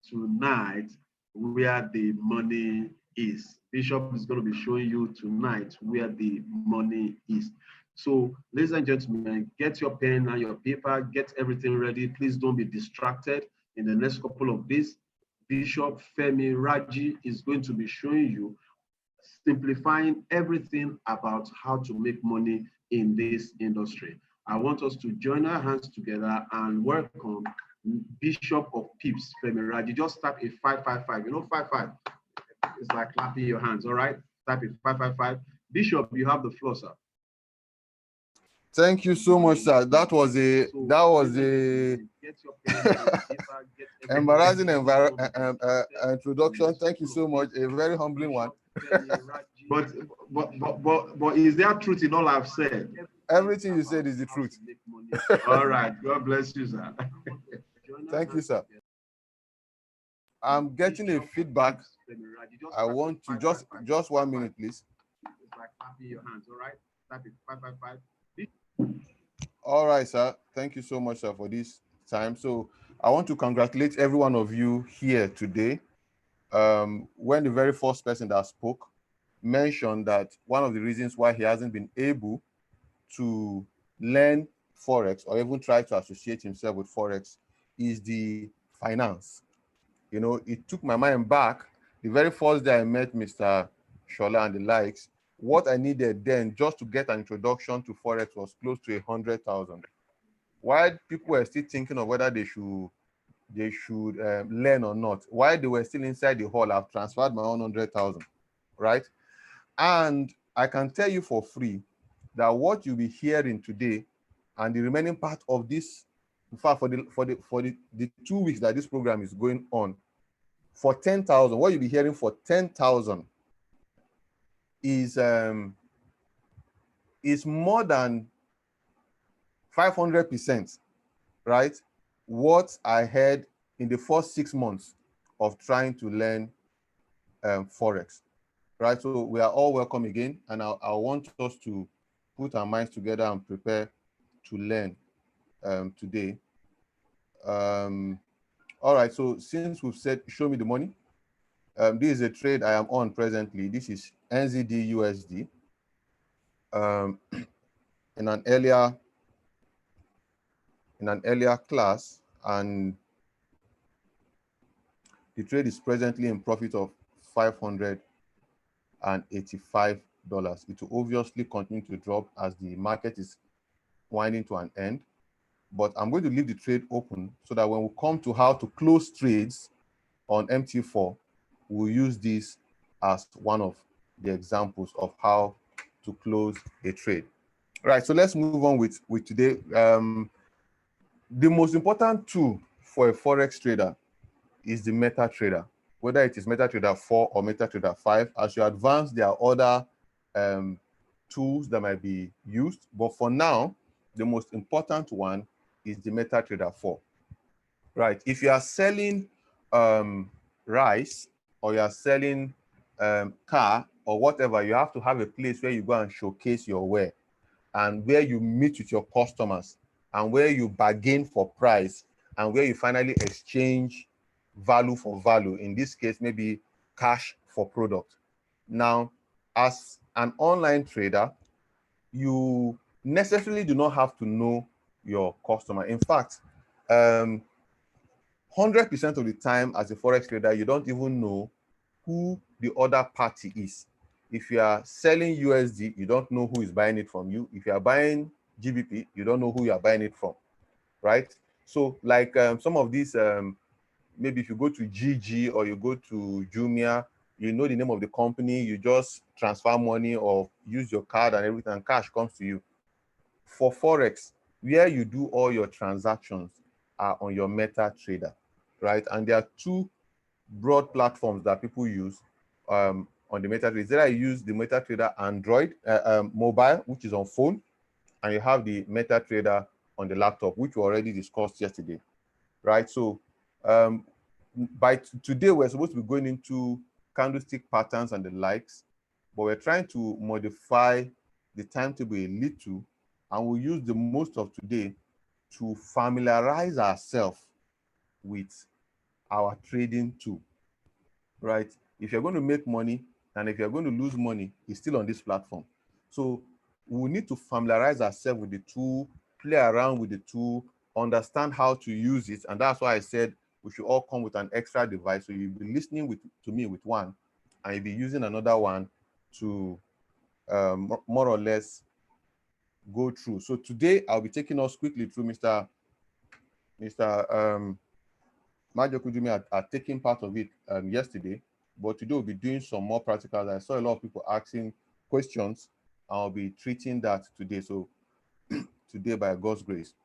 tonight where the money is. Bishop is going to be showing you tonight where the money is. So, ladies and gentlemen, get your pen and your paper, get everything ready. Please don't be distracted. In the next couple of days, Bishop Femi Raji is going to be showing you, simplifying everything about how to make money in this industry. I want us to join our hands together and welcome Bishop of Pips, Femi Raji. Just tap a 555. You know, 55. It's like clapping your hands. All right. Type it 555. Bishop, you have the floor, sir. Thank you so much, sir. That was a embarrassing introduction. Thank you so much. A very humbling one. but is there truth in all I've said? Everything you said is the truth. All right. God bless you, sir. Thank you, sir. I'm getting a feedback. I want to just 1 minute, please. It's like clapping your hands. All right. Type it 555. All right, sir. Thank you so much, sir, for this time. So I want to congratulate every one of you here today. When the very first person that spoke mentioned that one of the reasons why he hasn't been able to learn Forex or even try to associate himself with Forex is the finance. You know, it took my mind back. The very first day I met Mr. Shola and the likes, what I needed then just to get an introduction to Forex was close to 100,000. While people were still thinking of whether they should learn or not, while they were still inside the hall, I've transferred my own 100,000, right? And I can tell you for free that what you'll be hearing today and the remaining part of this, in fact, for the 2 weeks that this program is going on, for 10,000, what you'll be hearing for 10,000 is more than 500%, right? What I had in the first 6 months of trying to learn Forex, right? So we are all welcome again, and I want us to put our minds together and prepare to learn today. All right, so since we've said, show me the money, this is a trade I am on presently. This is NZD USD. In an earlier class, and the trade is presently in profit of $585. It will obviously continue to drop as the market is winding to an end, but I'm going to leave the trade open so that when we come to how to close trades on MT4, we'll use this as one of the examples of how to close a trade. All right, so let's move on with today. The most important tool for a Forex trader is the MetaTrader, whether it is MetaTrader 4 or MetaTrader 5. As you advance, there are other tools that might be used, but for now, the most important one is the MetaTrader 4. Right, if you are selling rice or you are selling car or whatever, you have to have a place where you go and showcase your ware and where you meet with your customers and where you bargain for price and where you finally exchange value for value. In this case, maybe cash for product. Now, as an online trader, you necessarily do not have to know your customer. In fact, 100% of the time as a Forex trader, you don't even know who the other party is. If you are selling USD, you don't know who is buying it from you. If you are buying GBP, you don't know who you are buying it from, right? So like some of these, maybe if you go to GG or you go to Jumia, you know the name of the company, you just transfer money or use your card and everything, and cash comes to you. For Forex, where you do all your transactions are on your MetaTrader, right? And there are two broad platforms that people use on the MetaTrader. There I use the MetaTrader Android mobile, which is on phone, and you have the MetaTrader on the laptop, which we already discussed yesterday, right? So by today, we're supposed to be going into candlestick patterns and the likes, but we're trying to modify the timetable a little, and we'll use the most of today to familiarize ourselves with our trading tool, right? If you're going to make money and if you're going to lose money, it's still on this platform. So we need to familiarize ourselves with the tool, play around with the tool, understand how to use it. And that's why I said we should all come with an extra device. So you'll be listening to me with one, and you'll be using another one to more or less go through. So today I'll be taking us quickly through Mr. Majo Kujumi had taken part of it yesterday, but today we'll be doing some more practicals. I saw a lot of people asking questions. I'll be treating that today. So today, by God's grace,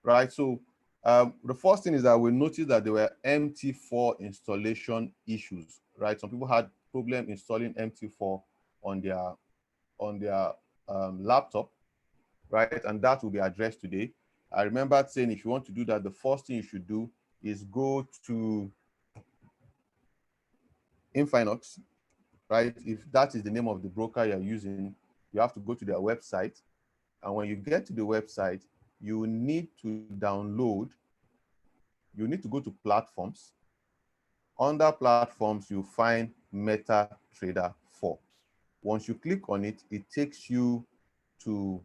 right? So the first thing is that we noticed that there were MT4 installation issues, right? Some people had problem installing MT4 on their laptop, right? And that will be addressed today. I remember saying if you want to do that, the first thing you should do is go to Infinox, right? If that is the name of the broker you're using, you have to go to their website. And when you get to the website, you need to go to platforms. Under platforms, you find MetaTrader 4. Once you click on it, it takes you to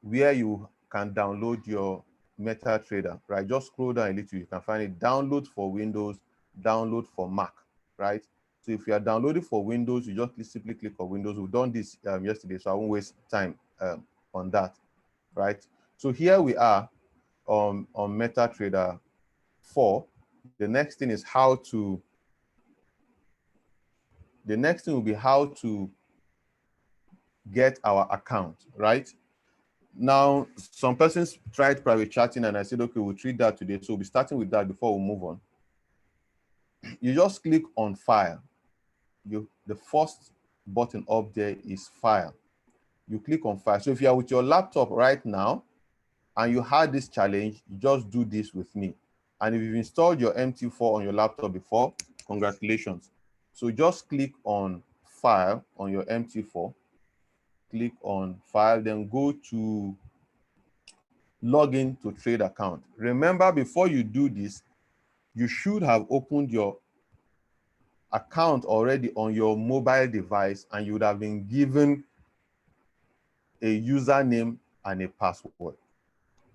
where you can download your MetaTrader, right? Just scroll down a little, you can find it. Download for Windows, download for Mac, right? So if you are downloading for Windows, you just simply click on Windows. We've done this yesterday, so I won't waste time on that, right? So here we are on MetaTrader 4. The next thing will be how to get our account, right? Now, some persons tried private chatting and I said, okay, we'll treat that today. So we'll be starting with that before we move on. You just click on File. The first button up there is File. You click on File. So if you are with your laptop right now and you had this challenge, you just do this with me. And if you've installed your MT4 on your laptop before, congratulations. So just click on File on your MT4. Click on File, then go to Login to Trade Account. Remember, before you do this, you should have opened your account already on your mobile device and you would have been given a username and a password.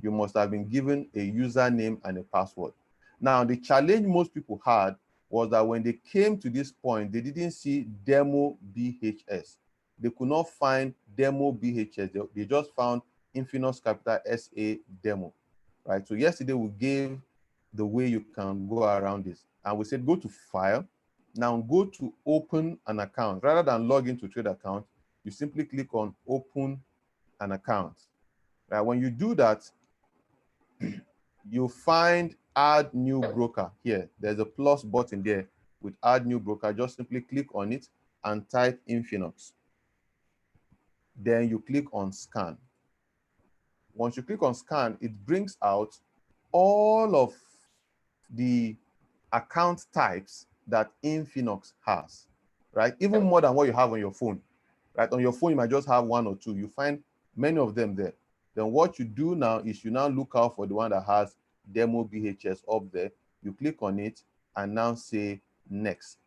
You must have been given a username and a password. Now, the challenge most people had was that when they came to this point, they didn't see demo BHS. They could not find demo BHS. They just found Infinous Capital SA demo, right? So yesterday we gave the way you can go around this. And we said, go to File. Now go to Open an Account. Rather than log into Trade Account, you simply click on Open an Account. Right? When you do that, you find Add New Broker here. There's a plus button there with Add New Broker. Just simply click on it and type Infinux. Then you click on Scan. Once you click on Scan, it brings out all of the account types that Infinux has, right? Even more than what you have on your phone, right? On your phone, you might just have one or two. You find many of them there. Then what you do now is you now look out for the one that has demo BHS up there. You click on it and now say next.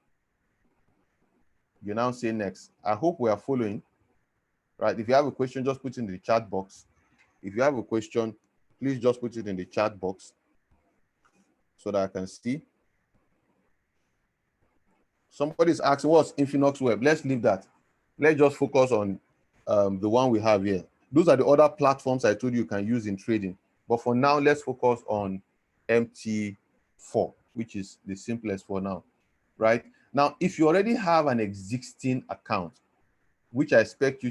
You now say next. I hope we are following, right? If you have a question, just put it in the chat box. If you have a question, please just put it in the chat box so that I can see. Somebody's asking, what's Infinux Web? Let's leave that. Let's just focus on the one we have here. Those are the other platforms I told you can use in trading. But for now, let's focus on MT4, which is the simplest for now, right? Now, if you already have an existing account, which I expect you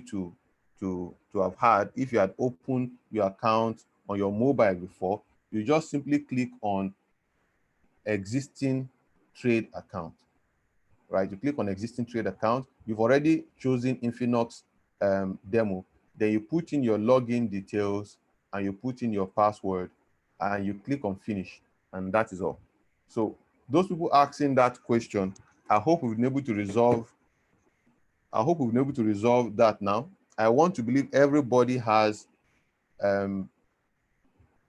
to have had, if you had opened your account on your mobile before, you just simply click on Existing Trade Account. Right, you click on Existing Trade Account. You've already chosen Infinux demo. Then you put in your login details and you put in your password and you click on Finish, and that is all. So those people asking that question, I hope we've been able to resolve. I hope we've been able to resolve that now. I want to believe everybody has,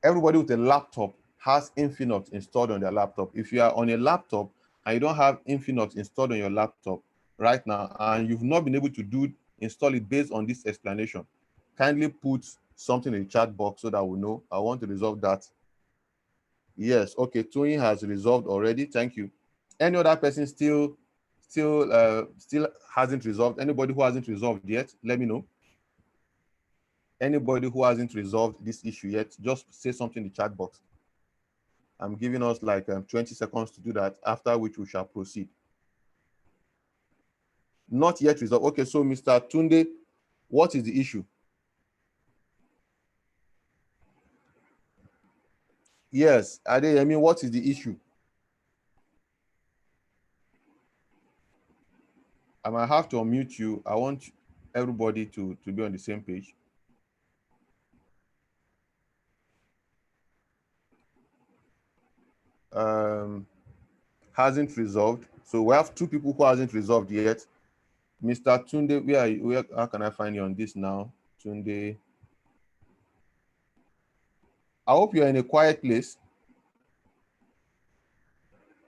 everybody with a laptop has Infinux installed on their laptop. If you are on a laptop and you don't have Infinux installed on your laptop right now, and you've not been able to install it based on this explanation, kindly put something in the chat box so that we know. I want to resolve that. Yes, okay, Tony has resolved already. Thank you. Any other person still hasn't resolved? Anybody who hasn't resolved yet, let me know. Anybody who hasn't resolved this issue yet, just say something in the chat box. I'm giving us like 20 seconds to do that, after which we shall proceed. Not yet resolved. Okay, so Mr. Tunde, what is the issue? Yes, Adeyemi, what is the issue? I might have to unmute you. I want everybody to be on the same page. Hasn't resolved. So we have two people who hasn't resolved yet. Mr. Tunde, where are you? How can I find you on this now? Tunde. I hope you're in a quiet place.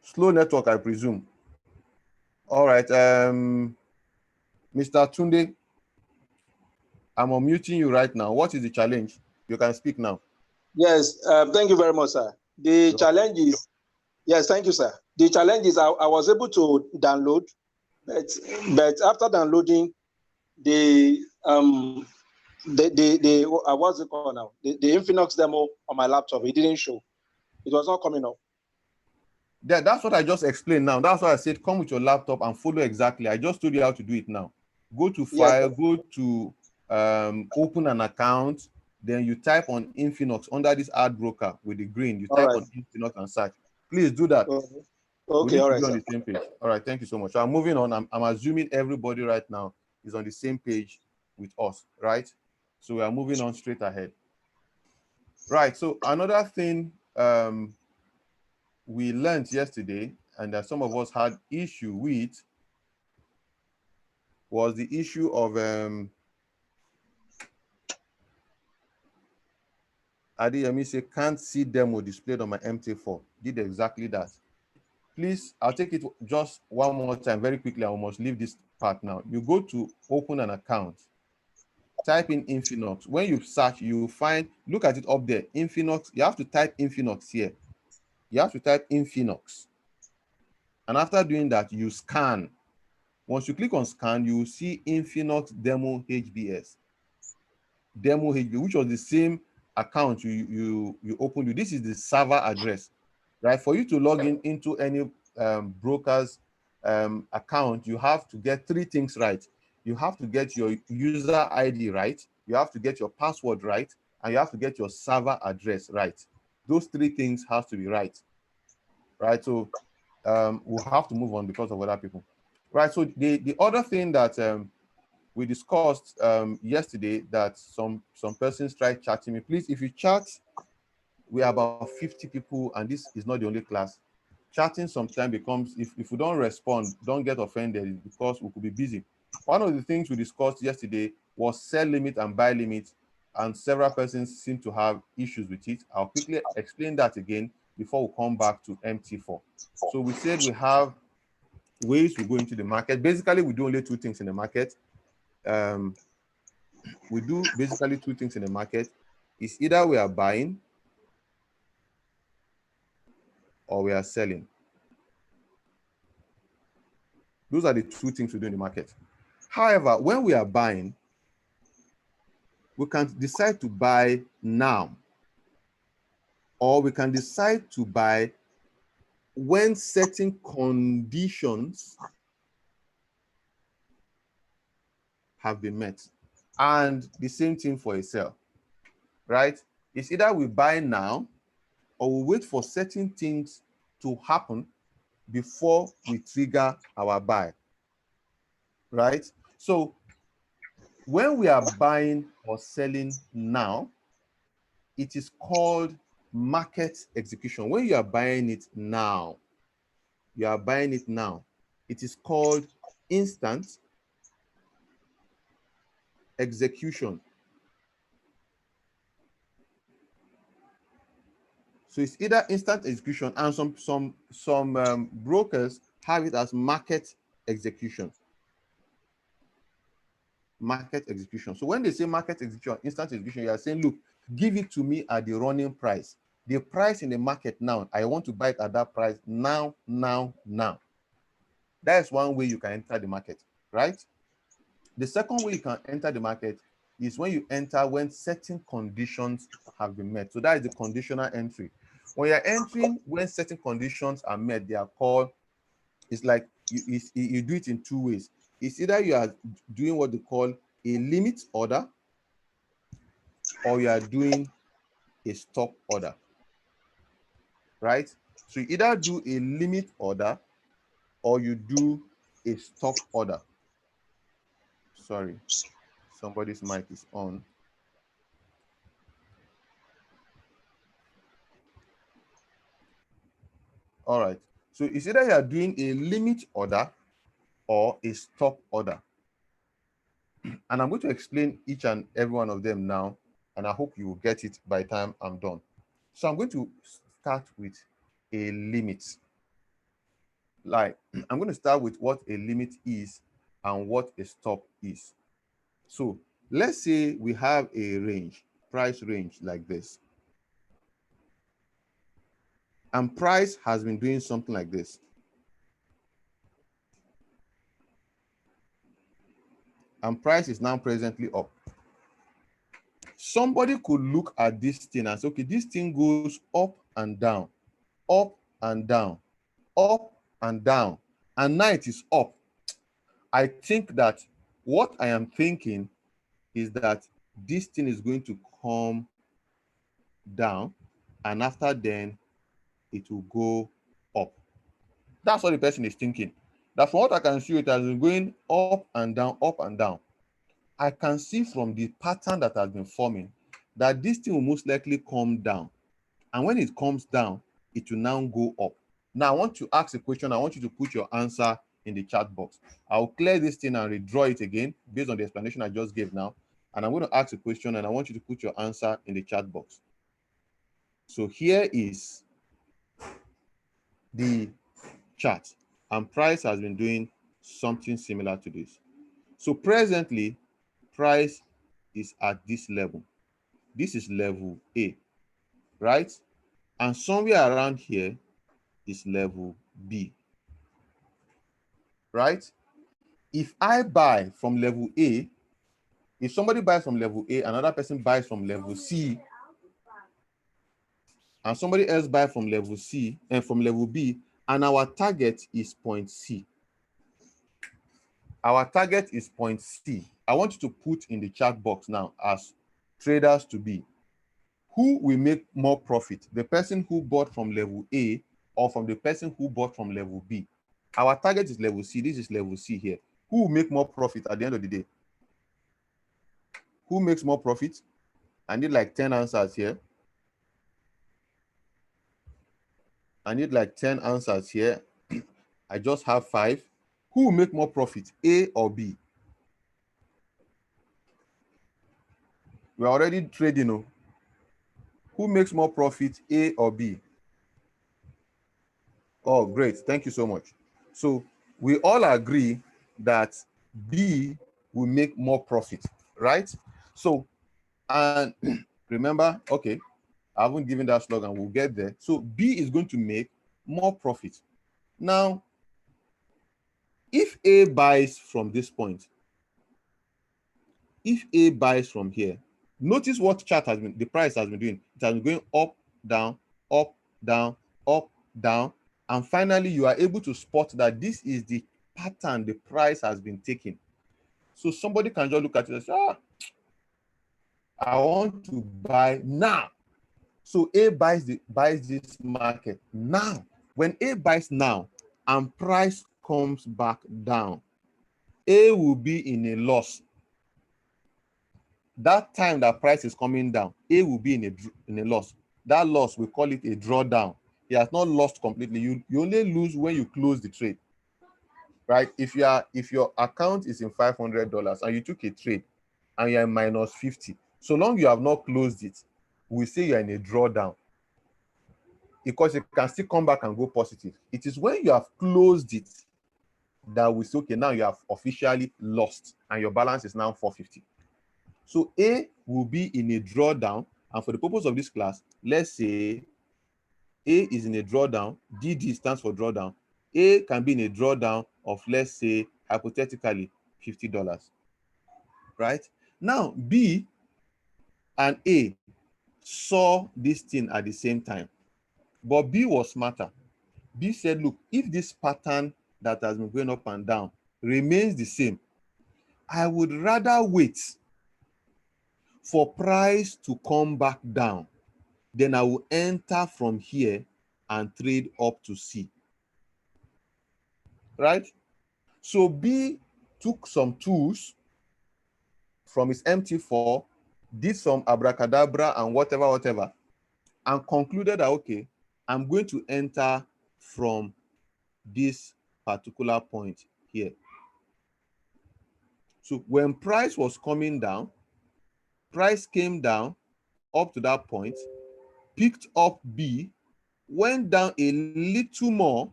Slow network, I presume. All right. Mr. Tunde, I'm unmuting you right now. What is the challenge? You can speak now. Yes, thank you very much, sir. The challenge is, yes, thank you, sir. The challenge is I was able to download, but after downloading, what's it called now? The Infinix demo on my laptop, it didn't show. It was not coming up. That's what I just explained now. That's why I said come with your laptop and follow exactly. I just told you how to do it now. Go to File, yes, go to open an account, then you type on Infinix under this ad broker with the green. You type on Infinix and search. Please do that. Okay, all right, be on the same page. All right, thank you so much. So I'm moving on. I'm assuming everybody right now is on the same page with us, right? So we are moving on straight ahead. Right, so another thing we learned yesterday, and that some of us had issue with, was the issue of Adeyemi say can't see demo displayed on my MT4. Did exactly that. Please, I'll take it just one more time very quickly. I must leave this part now. You go to open an account, type in Infinix. When you search, you find, look at it up there, Infinix. You have to type Infinix here. You have to type Infinix. And after doing that, you scan. Once you click on scan, you will see Infinix Demo HBS. Demo HBS, which was the same account you opened. This is the server address, right? For you to log in into any broker's account, you have to get three things right. You have to get your user ID right, you have to get your password right, and you have to get your server address right. Those three things have to be right, right? So we'll have to move on because of other people. Right, so the other thing that we discussed yesterday, that some persons tried chatting me. Please, if you chat, we are about 50 people, and this is not the only class. Chatting sometimes becomes, if we don't respond, don't get offended, because we could be busy. One of the things we discussed yesterday was sell limit and buy limit, and several persons seem to have issues with it. I'll quickly explain that again before we come back to MT4. So we said we have ways we go into the market. Basically, we do only two things in the market. We do basically two things in the market. It's either we are buying or we are selling. Those are the two things we do in the market. However, when we are buying, we can decide to buy now, or we can decide to buy when certain conditions have been met. And the same thing for a sell, right? It's either we buy now or we wait for certain things to happen before we trigger our buy, right? So when we are buying or selling now, it is called market execution. When you are buying it now, you are buying it now, it is called instant execution. So it's either instant execution, and some brokers have it as market execution. Market execution. So when they say market execution, instant execution, you are saying, look, give it to me at the running price. The price in the market now, I want to buy it at that price now. That is one way you can enter the market, right? The second way you can enter the market is when you enter when certain conditions have been met. So that is the conditional entry. When you're entering when certain conditions are met, they are called, it's like you do it in two ways. It's either you are doing what they call a limit order, or you are doing a stop order, right? So you either do a limit order or you do a stop order. Sorry, somebody's mic is on. All right. So it's either you are doing a limit order or a stop order. And I'm going to explain each and every one of them now, and I hope you will get it by the time I'm done. So I'm going to start with a limit. Like, I'm going to start with what a limit is and what a stop is. So let's say we have a range, price range like this. And price has been doing something like this. And price is now presently up. Somebody could look at this thing and say, okay, this thing goes up and down, up and down, up and down, and now it is up. I think that what I am thinking is that this thing is going to come down, and after then it will go up. That's what the person is thinking. That from what I can see, it has been going up and down, up and down. I can see from the pattern that has been forming that this thing will most likely come down. And when it comes down, it will now go up. Now, I want to ask a question. I want you to put your answer in the chat box. I'll clear this thing and redraw it again based on the explanation I just gave now. And I'm going to ask a question, and I want you to put your answer in the chat box. So here is the chart, and price has been doing something similar to this. So presently, price is at this level. This is level A, right? And somewhere around here is level B, right? If I buy from level A, if somebody buys from level A, another person buys from level C, and somebody else buys from level C and from level B, and our target is point C. Our target is point C. I want you to put in the chat box now as traders to be. Who will make more profit? The person who bought from level A or from the person who bought from level B? Our target is level C. This is level C here. Who will make more profit at the end of the day? Who makes more profit? I need like 10 answers here. I need like 10 answers here. I just have 5. Who will make more profit, A or B? We're already trading. Oh. Who makes more profit, A or B? Oh, great. Thank you so much. So we all agree that B will make more profit, right? So, and remember, okay, I haven't given that slogan. We'll get there. So B is going to make more profit. Now, if A buys from this point, if A buys from here, notice what chart has been, the price has been doing. It has been going up, down, up, down, up, down. And finally, you are able to spot that this is the pattern the price has been taking. So somebody can just look at it and say, I want to buy now. So A buys this market now. When A buys now and price comes back down, A will be in a loss. That time that price is coming down, A will be in a loss. That loss, we call it a drawdown. He has not lost completely. You only lose when you close the trade, right? If your account is in $500 and you took a trade and you're in minus 50, so long you have not closed it, we say you're in a drawdown. because it can still come back and go positive. It is when you have closed it that we say, okay, now you have officially lost and your balance is now 450. So A will be in a drawdown, and for the purpose of this class, let's say A is in a drawdown, DD stands for drawdown. A can be in a drawdown of, let's say, hypothetically, $50, right? Now, B and A saw this thing at the same time, but B was smarter. B said, look, if this pattern that has been going up and down remains the same, I would rather wait for price to come back down. Then I will enter from here and trade up to C. Right? So B took some tools from his MT4, did some abracadabra and whatever, and concluded that, okay, I'm going to enter from this particular point here. So when price was coming down, price came down up to that point, picked up B, went down a little more,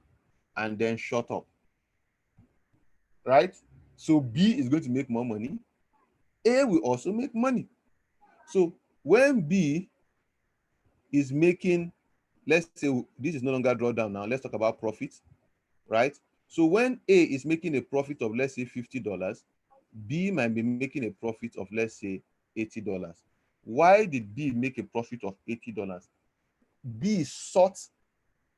and then shot up. Right? So B is going to make more money. A will also make money. So when B is making, let's say this is no longer drawdown now, let's talk about profits, right? So when A is making a profit of, let's say, $50, B might be making a profit of, let's say, $80. Why did B make a profit of $80? B sought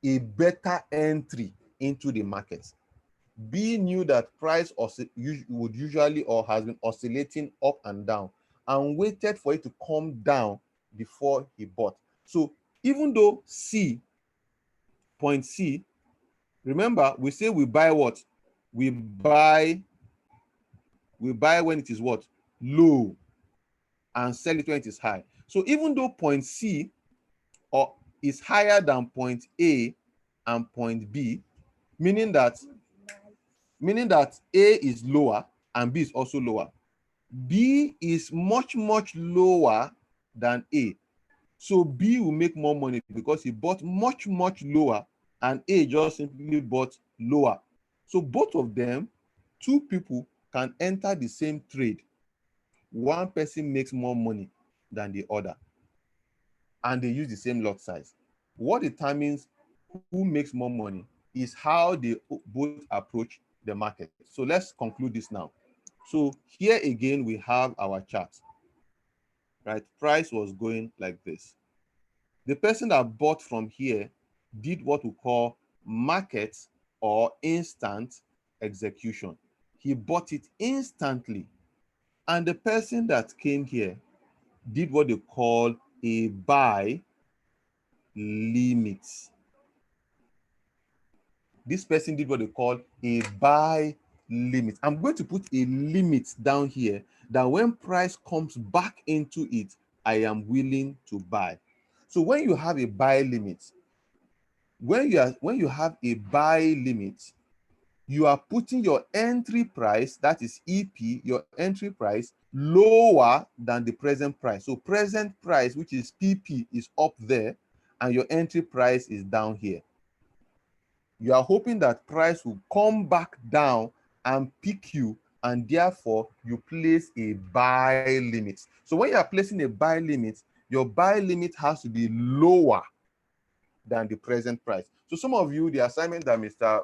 a better entry into the market. B knew that price would usually or has been oscillating up and down and waited for it to come down before he bought. So even though point C, remember we say we buy what? We buy when it is what? Low, and sell it when it is high. So even though point C is higher than point A and point B, meaning that A is lower and B is also lower, B is much lower than A. So B will make more money because he bought much lower and A just simply bought lower. So both of them, two people, can enter the same trade. One person makes more money than the other, and they use the same lot size. What determines who makes more money is how they both approach the market. So let's conclude this now. So here again, we have our chart, right? Price was going like this. The person that bought from here did what we call market or instant execution. He bought it instantly. And the person that came here did what they call a buy limit. This person did what they call a buy limit. I'm going to put a limit down here that when price comes back into it, I am willing to buy. So when you have a buy limit, when you have a buy limit, you are putting your entry price, that is EP, your entry price, lower than the present price. So present price, which is PP, is up there, and your entry price is down here. You are hoping that price will come back down and pick you, and therefore you place a buy limit. So when you are placing a buy limit, your buy limit has to be lower than the present price. So some of you, the assignment that Mr.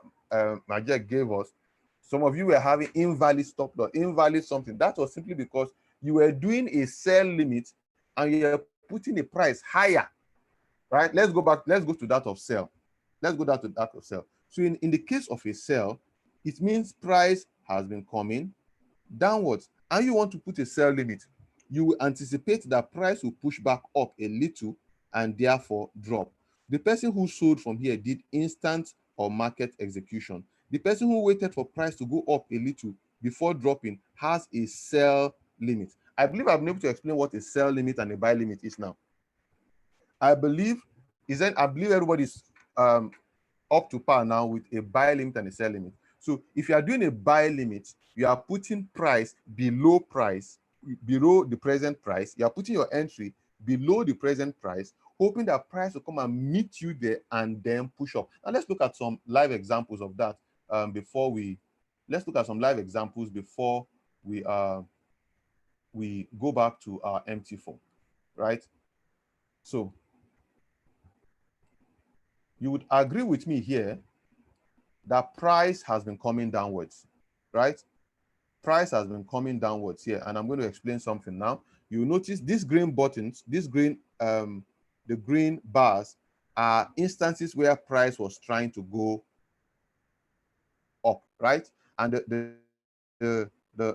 Majek gave us, some of you were having invalid stop loss, invalid something. That was simply because you were doing a sell limit and you're putting a price higher, right? Let's go to that of sell. Let's go down to that of sell. So in the case of a sell, it means price has been coming downwards and you want to put a sell limit. You will anticipate that price will push back up a little and therefore drop. The person who sold from here did instant or market execution. The person who waited for price to go up a little before dropping has a sell limit. I believe I've been able to explain what a sell limit and a buy limit is now. I believe everybody's up to par now with a buy limit and a sell limit. So if you are doing a buy limit, you are putting price below the present price. You are putting your entry below the present price, hoping that price will come and meet you there and then push up. Now let's look at some live examples of that before we go back to our MT4, right? So you would agree with me here that price has been coming downwards, right? Price has been coming downwards here, and I'm going to explain something now. You notice these green buttons, the green bars are instances where price was trying to go up, right? And the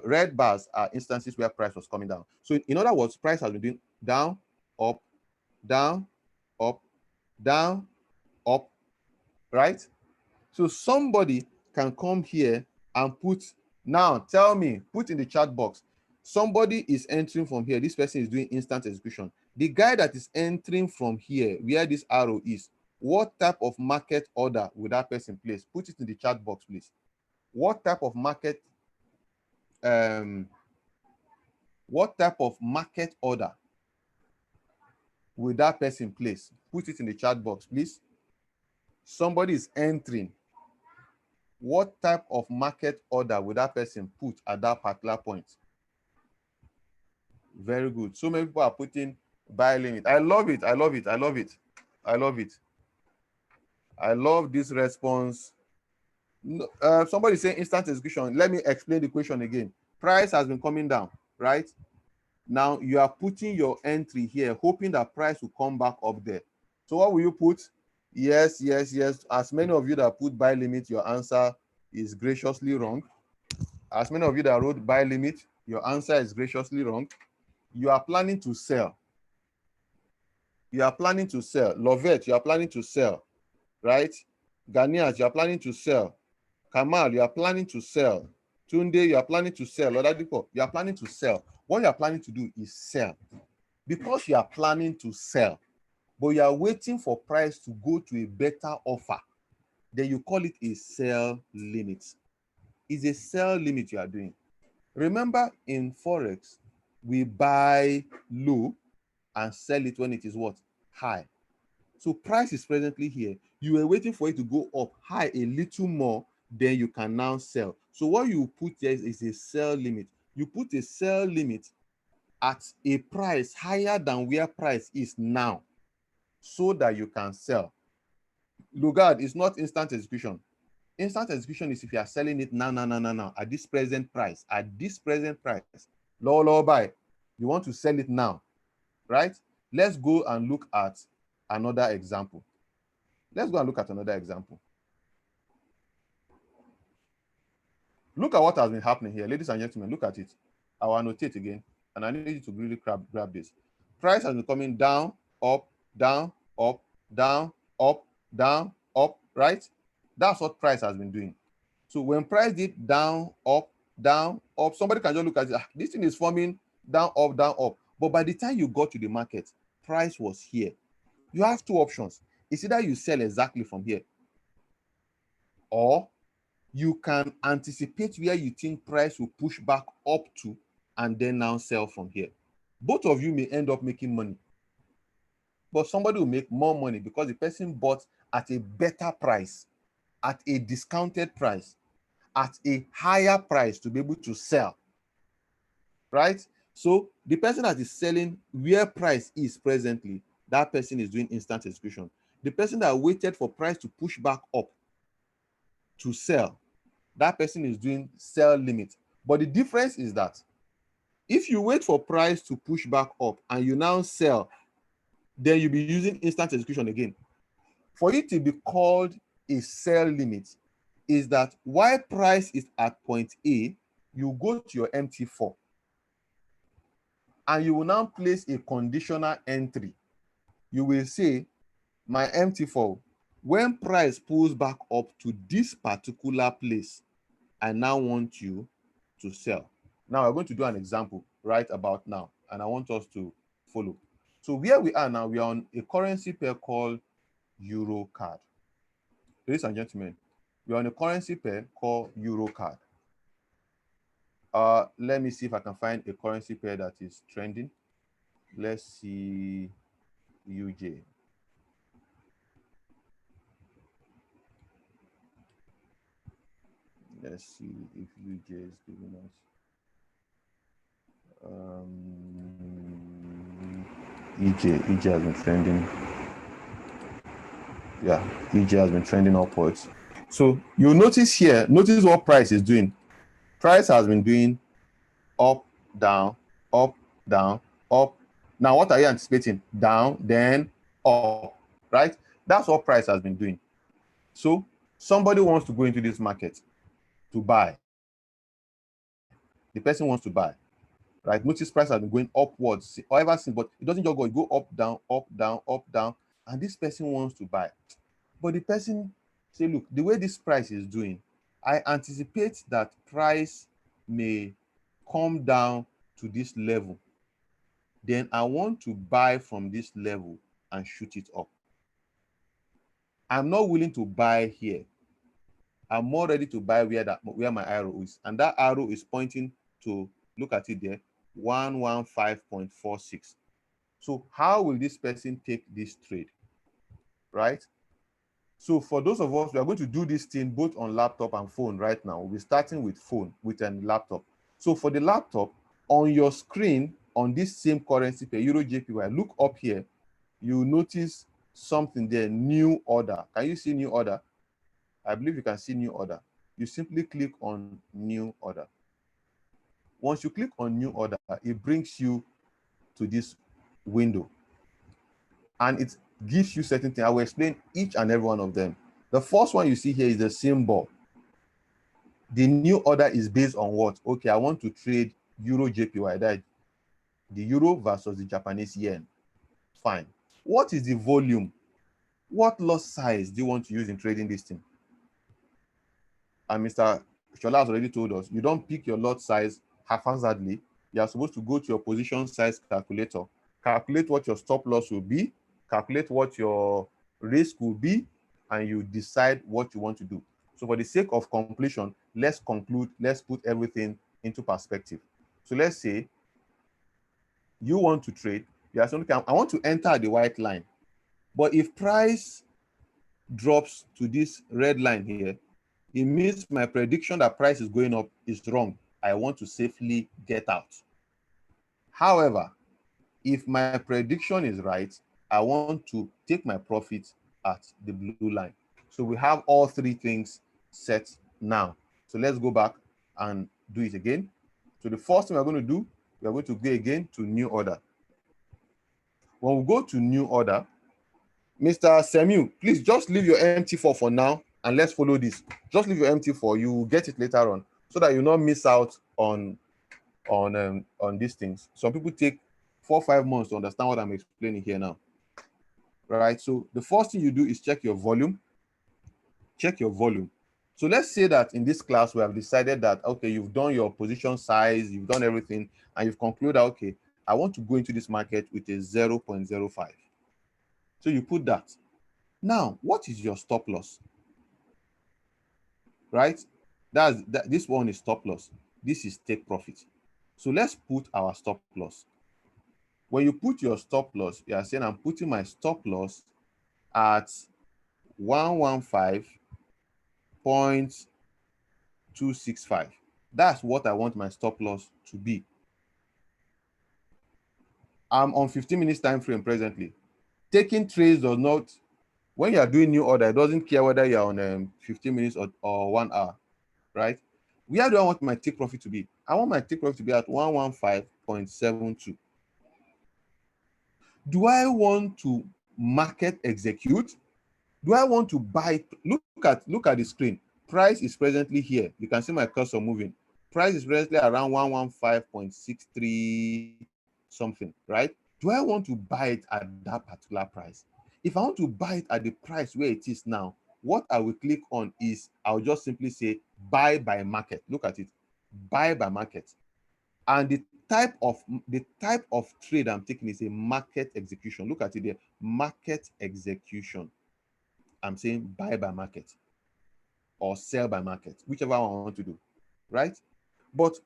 red bars are instances where price was coming down. So in other words, price has been doing down, up, down, up, down, up, right? So somebody can come here and now tell me, put in the chat box, somebody is entering from here. This person is doing instant execution. The guy that is entering from here, where this arrow is, what type of market order would that person place? Put it in the chat box, please. What type of market order will that person place? Put it in the chat box, please. Somebody is entering. What type of market order will that person put at that particular point? Very good. So many people are putting buy limit. I love it. I love it. I love it. I love it. I love this response. Somebody saying instant execution. Let me explain the question again. Price has been coming down, right? Now you are putting your entry here, hoping that price will come back up there. So what will you put? Yes, yes, yes. As many of you that put buy limit, your answer is graciously wrong. As many of you that wrote buy limit, your answer is graciously wrong. You are planning to sell. You are planning to sell. Lovette, you are planning to sell, right? Ganias, you are planning to sell. Kamal, you are planning to sell. Tunde, you are planning to sell. Oladipo, you are planning to sell. What you are planning to do is sell. Because you are planning to sell, but you are waiting for price to go to a better offer, then you call it a sell limit. It's a sell limit you are doing. Remember, in Forex, we buy low and sell it when it is what? High. So price is presently here. You were waiting for it to go up high a little more, then you can now sell. So what you put there is a sell limit. You put a sell limit at a price higher than where price is now, so that you can sell. Lugard is not instant execution. Instant execution is if you are selling it now, at this present price, low buy. You want to sell it now, right? Let's go and look at another example. Look at what has been happening here, ladies and gentlemen. Look at it. I will annotate again, and I need you to really grab this. Price has been coming down, up, down, up, down, up, down, up, right? That's what price has been doing. So when price did down, up, somebody can just look at it. This thing is forming down, up. But by the time you got to the market, price was here. You have two options. It's either you sell exactly from here, or you can anticipate where you think price will push back up to and then now sell from here. Both of you may end up making money, but somebody will make more money because the person bought at a better price, at a discounted price, at a higher price to be able to sell, right? So the person that is selling where price is presently, that person is doing instant execution. The person that waited for price to push back up to sell, that person is doing sell limit. But the difference is that if you wait for price to push back up and you now sell, then you'll be using instant execution again. For it to be called a sell limit is that while price is at point A, you go to your MT4 and you will now place a conditional entry. You will say, my MT4, when price pulls back up to this particular place, I now want you to sell. Now we're going to do an example right about now, and I want us to follow. So where we are now, we are on a currency pair called Euro card. Ladies and gentlemen, we are on a currency pair called Euro card. Let me see if I can find a currency pair that is trending. Let's see UJ. Let's see if UJ is giving us. EJ has been trending. Yeah, EJ has been trending upwards. So you notice here, notice what price is doing. Price has been doing up, down, up, down, up. Now, what are you anticipating? Down, then up, right? That's what price has been doing. So somebody wants to go into this market to buy. The person wants to buy, right? Notice price has been going upwards, or ever since, but it doesn't just go, it go up, down, up, down, up, down. And this person wants to buy. But the person say, look, the way this price is doing, I anticipate that price may come down to this level. Then I want to buy from this level and shoot it up. I'm not willing to buy here. I'm more ready to buy where my arrow is. And that arrow is pointing to, look at it there, 115.46. So how will this person take this trade, right? So for those of us, we are going to do this thing both on laptop and phone right now. We'll be starting with phone, with a laptop. So for the laptop, on your screen, on this same currency pair, Euro JPY, look up here, you notice something there, new order. Can you see new order? I believe you can see new order. You simply click on new order. Once you click on new order, it brings you to this window. And it gives you certain things. I will explain each and every one of them. The first one you see here is the symbol. The new order is based on what? Okay, I want to trade Euro JPY, that the euro versus the Japanese yen. Fine. What is the volume? What lot size do you want to use in trading this thing? And Mr. Shola has already told us, you don't pick your lot size haphazardly. You are supposed to go to your position size calculator, calculate what your stop loss will be, calculate what your risk will be, and you decide what you want to do. So for the sake of completion, let's conclude, let's put everything into perspective. So let's say you want to trade, you are saying, okay, I want to enter the white line. But if price drops to this red line here, it means my prediction that price is going up is wrong. I want to safely get out. However, if my prediction is right, I want to take my profit at the blue line. So we have all three things set now. So let's go back and do it again. So the first thing we're going to do, we're going to go again to new order. When we go to new order, Mr. Samuel, please just leave your MT4 for now and let's follow this. Just leave your MT4, you will get it later on so that you not miss out on these things. Some people take 4 or 5 months to understand what I'm explaining here now. Right? So the first thing you do is check your volume. Check your volume. So let's say that in this class, we have decided that, okay, you've done your position size, you've done everything, and you've concluded, okay, I want to go into this market with a 0.05. So you put that. Now, what is your stop loss? Right? This one is stop loss. This is take profit. So let's put our stop loss. When you put your stop loss, you are saying I'm putting my stop loss at 115.265. That's what I want my stop loss to be. I'm on 15 minutes time frame presently. Taking trades does not, when you are doing new order, it doesn't care whether you're on 15 minutes or 1 hour, right? Where do I want my take profit to be? I want my take profit to be at 115.72. Do I want to market execute? Do I want to buy? Look at the screen. Price is presently here. You can see my cursor moving. Price is presently around 115.63 something, right? Do I want to buy it at that particular price? If I want to buy it at the price where it is now, what I will click on is I'll just simply say buy by market. Look at it, buy by market. And the type of trade I'm taking is a market execution. Look at it there, market execution. I'm saying buy by market or sell by market, whichever one I want to do, right? But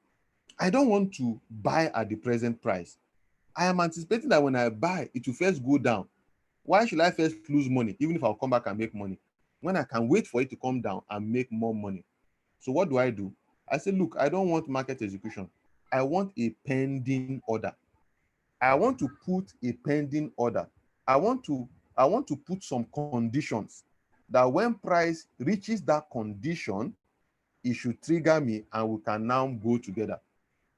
I don't want to buy at the present price. I am anticipating that when I buy, it will first go down. Why should I first lose money, even if I'll come back and make money, when I can wait for it to come down and make more money? So what do? I say, look, I don't want market execution. I want a pending order. I want to put a pending order. I want to put some conditions that when price reaches that condition, it should trigger me and we can now go together.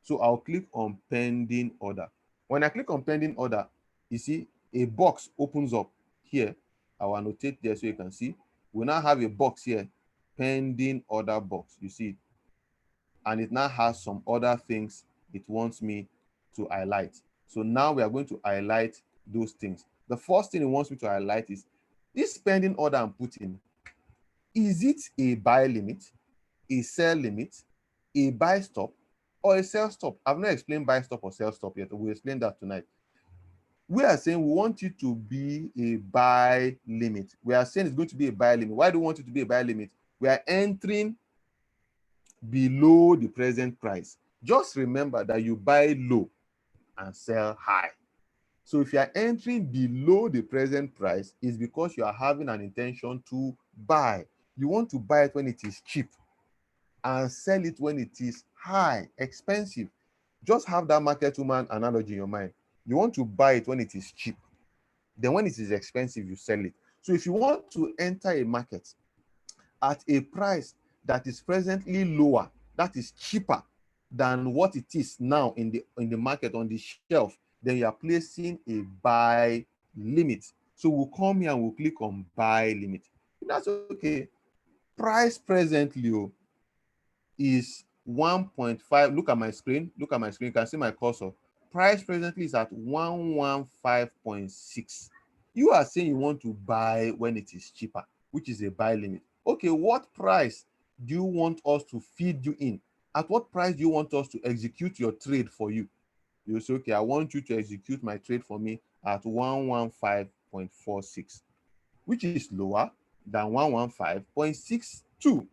So I'll click on pending order. When I click on pending order, you see a box opens up here. I will annotate there so you can see. We now have a box here, pending order box. You see it. And it now has some other things it wants me to highlight. So now we are going to highlight those things. The first thing it wants me to highlight is this pending order I'm putting. Is it a buy limit, a sell limit, a buy stop, or a sell stop? I've not explained buy stop or sell stop yet. We'll explain that tonight. We are saying we want it to be a buy limit. We are saying it's going to be a buy limit. Why do we want it to be a buy limit? We are entering below the present price. Just remember that you buy low and sell high. So if you are entering below the present price, it's because you are having an intention to buy. You want to buy it when it is cheap and sell it when it is high, expensive. Just have that market woman analogy in your mind. You want to buy it when it is cheap. Then when it is expensive, you sell it. So if you want to enter a market at a price that is presently lower, that is cheaper than what it is now in the market on the shelf, then you are placing a buy limit. So we'll come here and we'll click on buy limit. That's okay. Price presently is 1.5. Look at my screen. Look at my screen. You can see my cursor. Price presently is at 115.6. You are saying you want to buy when it is cheaper, which is a buy limit. Okay, what price do you want us to feed you in? At what price do you want us to execute your trade for you? You say, okay, I want you to execute my trade for me at 115.46, which is lower than 115.62.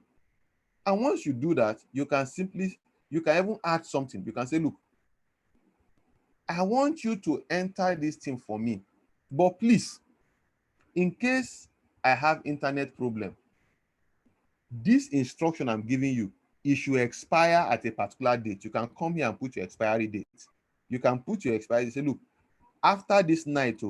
And once you do that, you can even add something. You can say, look, I want you to enter this thing for me, but please, in case I have internet problem, this instruction I'm giving you, it should expire at a particular date. You can come here and put your expiry date. You can put your expiry date. Say, look, after this night,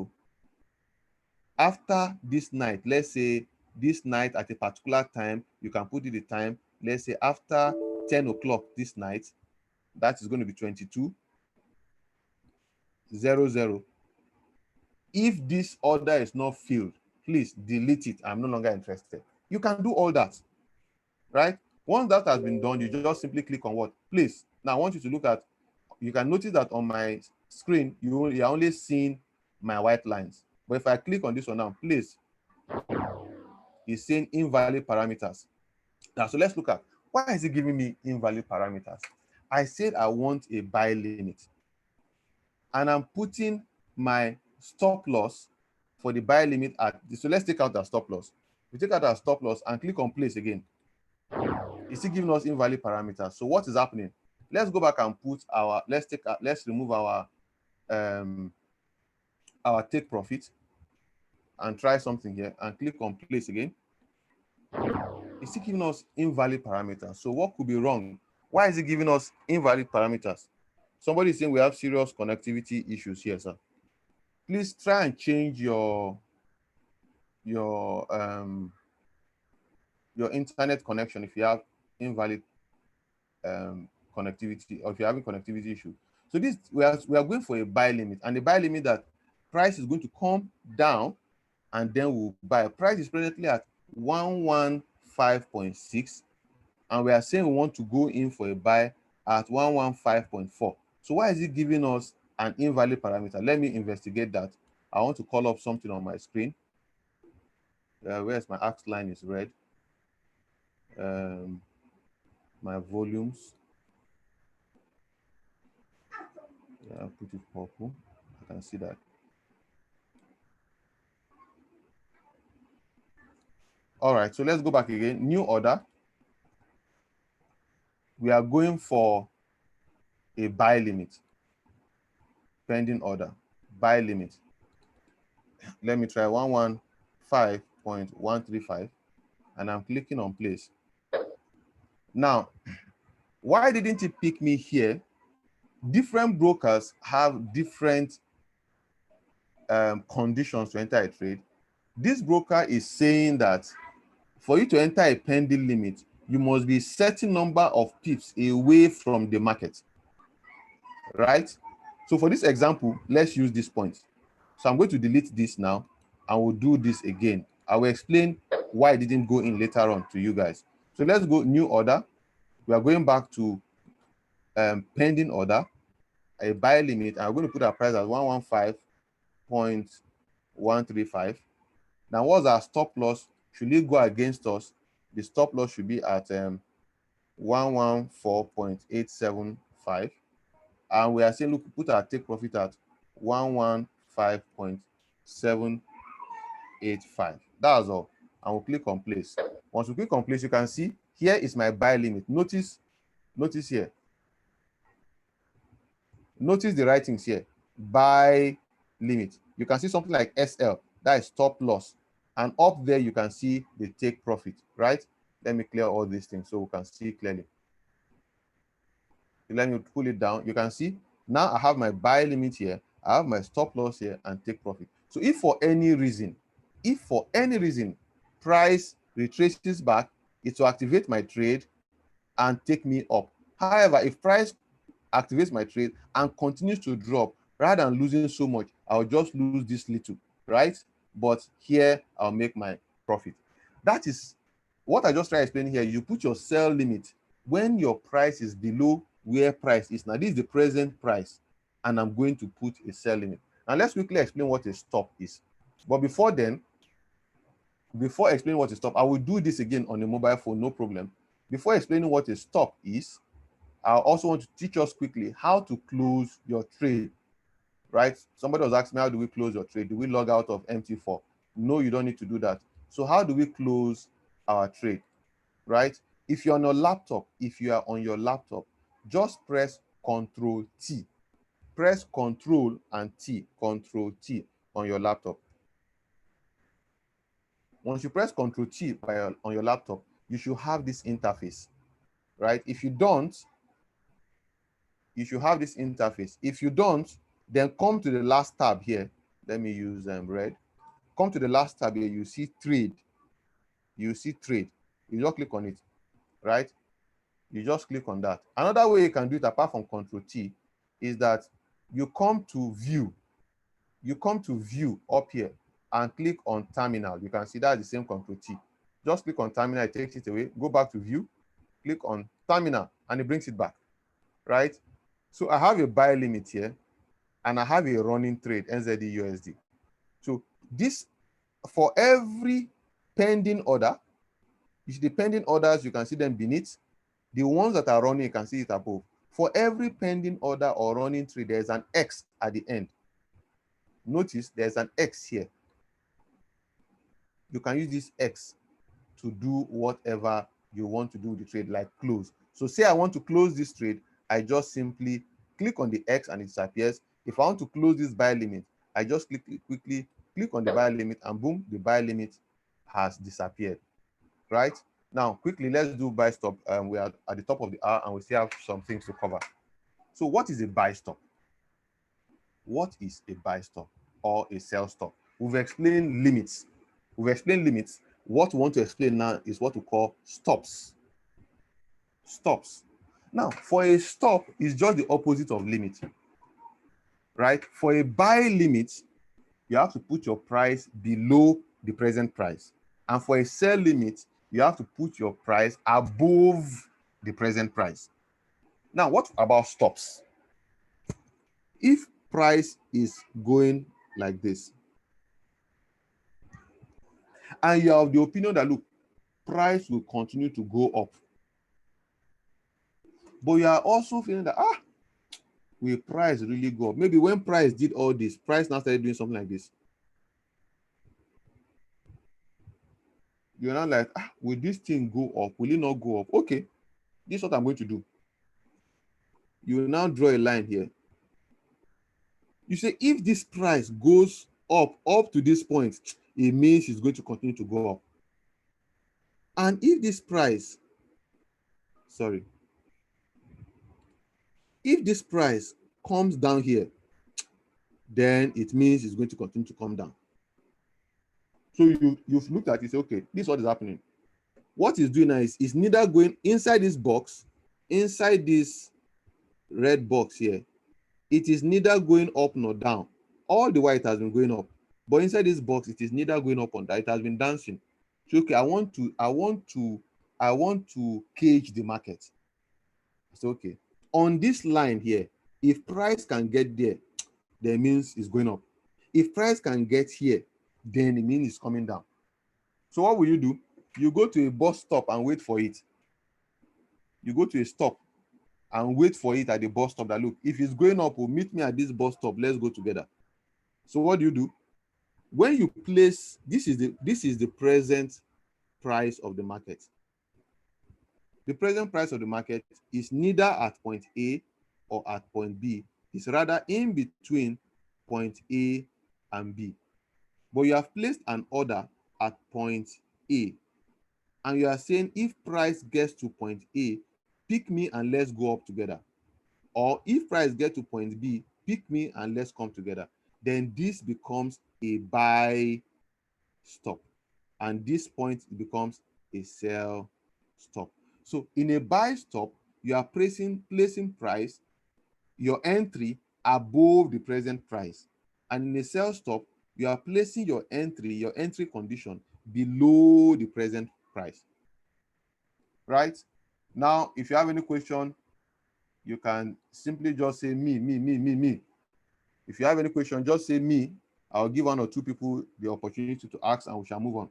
let's say this night at a particular time, you can put it the time. Let's say after 10 o'clock this night, that is going to be 22:00. If this order is not filled, please delete it. I'm no longer interested. You can do all that, right? Once that has been done, you just simply click on what? Place. Now, I want you to look at, you can notice that on my screen, you're only seeing my white lines. But if I click on this one now, place, it's saying invalid parameters. Now, so let's look at, why is it giving me invalid parameters? I said I want a buy limit. And I'm putting my stop loss for the buy limit at, so let's take out our stop loss. We take out our stop loss and click on place again. It's still giving us invalid parameters. So what is happening? Let's go back and put our, let's remove our take profit and try something here and click on place again. It's still giving us invalid parameters. So what could be wrong? Why is it giving us invalid parameters? Somebody is saying we have serious connectivity issues here, sir. Please try and change your internet connection if you have invalid connectivity, or if you're having connectivity issue. So this, we are going for a buy limit, and the buy limit that price is going to come down and then we'll buy. Price is presently at 115.6, and we are saying we want to go in for a buy at 115.4. So why is it giving us an invalid parameter? Let me investigate that. I want to call up something on my screen. Where's my axe line is red. My volumes. Yeah, I'll put it purple. I can see that. All right, so let's go back again. New order. We are going for a buy limit. Pending order. Buy limit. Let me try 115.135, and I'm clicking on place. Now, why didn't it pick me here? Different brokers have different conditions to enter a trade. This broker is saying that for you to enter a pending limit, you must be a certain number of pips away from the market, right? So for this example, let's use this point. So I'm going to delete this now, and we'll do this again. I will explain why it didn't go in later on to you guys. So let's go new order. We are going back to pending order, a buy limit. I'm going to put our price at 115.135. Now, what's our stop loss? Should it go against us? The stop loss should be at 114.875. And we are saying, look, put our take profit at 115.785. That's all. And we'll click on place. Once we click on place, you can see here is my buy limit. Notice here. Notice the writings here. Buy limit. You can see something like SL. That is stop loss. And up there, you can see the take profit, right? Let me clear all these things so we can see clearly. Let me pull it down. You can see now I have my buy limit here. I have my stop loss here and take profit. So if for any reason price retraces back, it will activate my trade and take me up. However, if price activates my trade and continues to drop, rather than losing so much, I'll just lose this little, right? But here I'll make my profit. That is what I just tried to explain here. You put your sell limit when your price is below where price is. Now, this is the present price, and I'm going to put a sell limit. Now, let's quickly explain what a stop is. But before explaining what a stop, I will do this again on a mobile phone, no problem. Before explaining what a stop is, I also want to teach us quickly how to close your trade, right? Somebody was asking me, how do we close your trade? Do we log out of MT4? No, you don't need to do that. So how do we close our trade, right? If you're on your laptop, just press Control T. Press Control and T, Control T on your laptop. Once you press Control T on your laptop, you should have this interface, right? If you don't, you should have this interface. If you don't, then come to the last tab here. Let me use red. Come to the last tab here. You see trade. You see trade. You just click on it, right? You just click on that. Another way you can do it apart from Control T is that you come to view. You come to view up here and click on terminal. You can see that's the same Control T. Just click on terminal, it takes it away. Go back to view, click on terminal, and it brings it back, right? So I have a buy limit here, and I have a running trade, NZD USD. So this, for every pending order, you see the pending orders, you can see them beneath. The ones that are running, you can see it above. For every pending order or running trade, there's an X at the end. Notice there's an X here. You can use this X to do whatever you want to do with the trade, like close. So say I want to close this trade, I just simply click on the X and it disappears. If I want to close this buy limit, I just quickly click on the buy limit and boom, the buy limit has disappeared, right? Now, quickly, let's do buy stop. We are at the top of the hour and we still have some things to cover. So what is a buy stop? What is a buy stop or a sell stop? We've explained limits. What we want to explain now is what we call stops. Stops. Now, for a stop, it's just the opposite of limit, right? For a buy limit, you have to put your price below the present price. And for a sell limit, you have to put your price above the present price. Now, what about stops? If price is going like this, and you have the opinion that, look, price will continue to go up, but you are also feeling that, will price really go up? Maybe when price did all this, price now started doing something like this. You're not like, will this thing go up? Will it not go up? Okay, this is what I'm going to do. You will now draw a line here. You say, if this price goes up to this point, it means it's going to continue to go up. And if this price sorry. If this price comes down here, then it means it's going to continue to come down. So you've looked at it, say, okay, this is what is happening. What it's doing now is neither going inside this box, inside this red box here, it is neither going up nor down. All the while it has been going up, but inside this box, it is neither going up nor down. It has been dancing. So okay, I want to cage the market. So okay, on this line here, if price can get there, then it means it's going up. If price can get here, then it means it's coming down. So what will you do? You go to a bus stop and wait for it. You go to a stop and wait for it at the bus stop that, look, if it's going up, will meet me at this bus stop, let's go together. So what do? When you place, this is the present price of the market. The present price of the market is neither at point A or at point B. It's rather in between point A and B. But you have placed an order at point A, and you are saying if price gets to point A, pick me and let's go up together. Or if price gets to point B, pick me and let's come together. Then this becomes a buy stop. And this point becomes a sell stop. So in a buy stop, you are placing price, your entry above the present price. And in a sell stop, you are placing your entry condition below the present price. Right? Now, if you have any question, you can simply just say me. If you have any question, just say me. I'll give one or two people the opportunity to ask and we shall move on.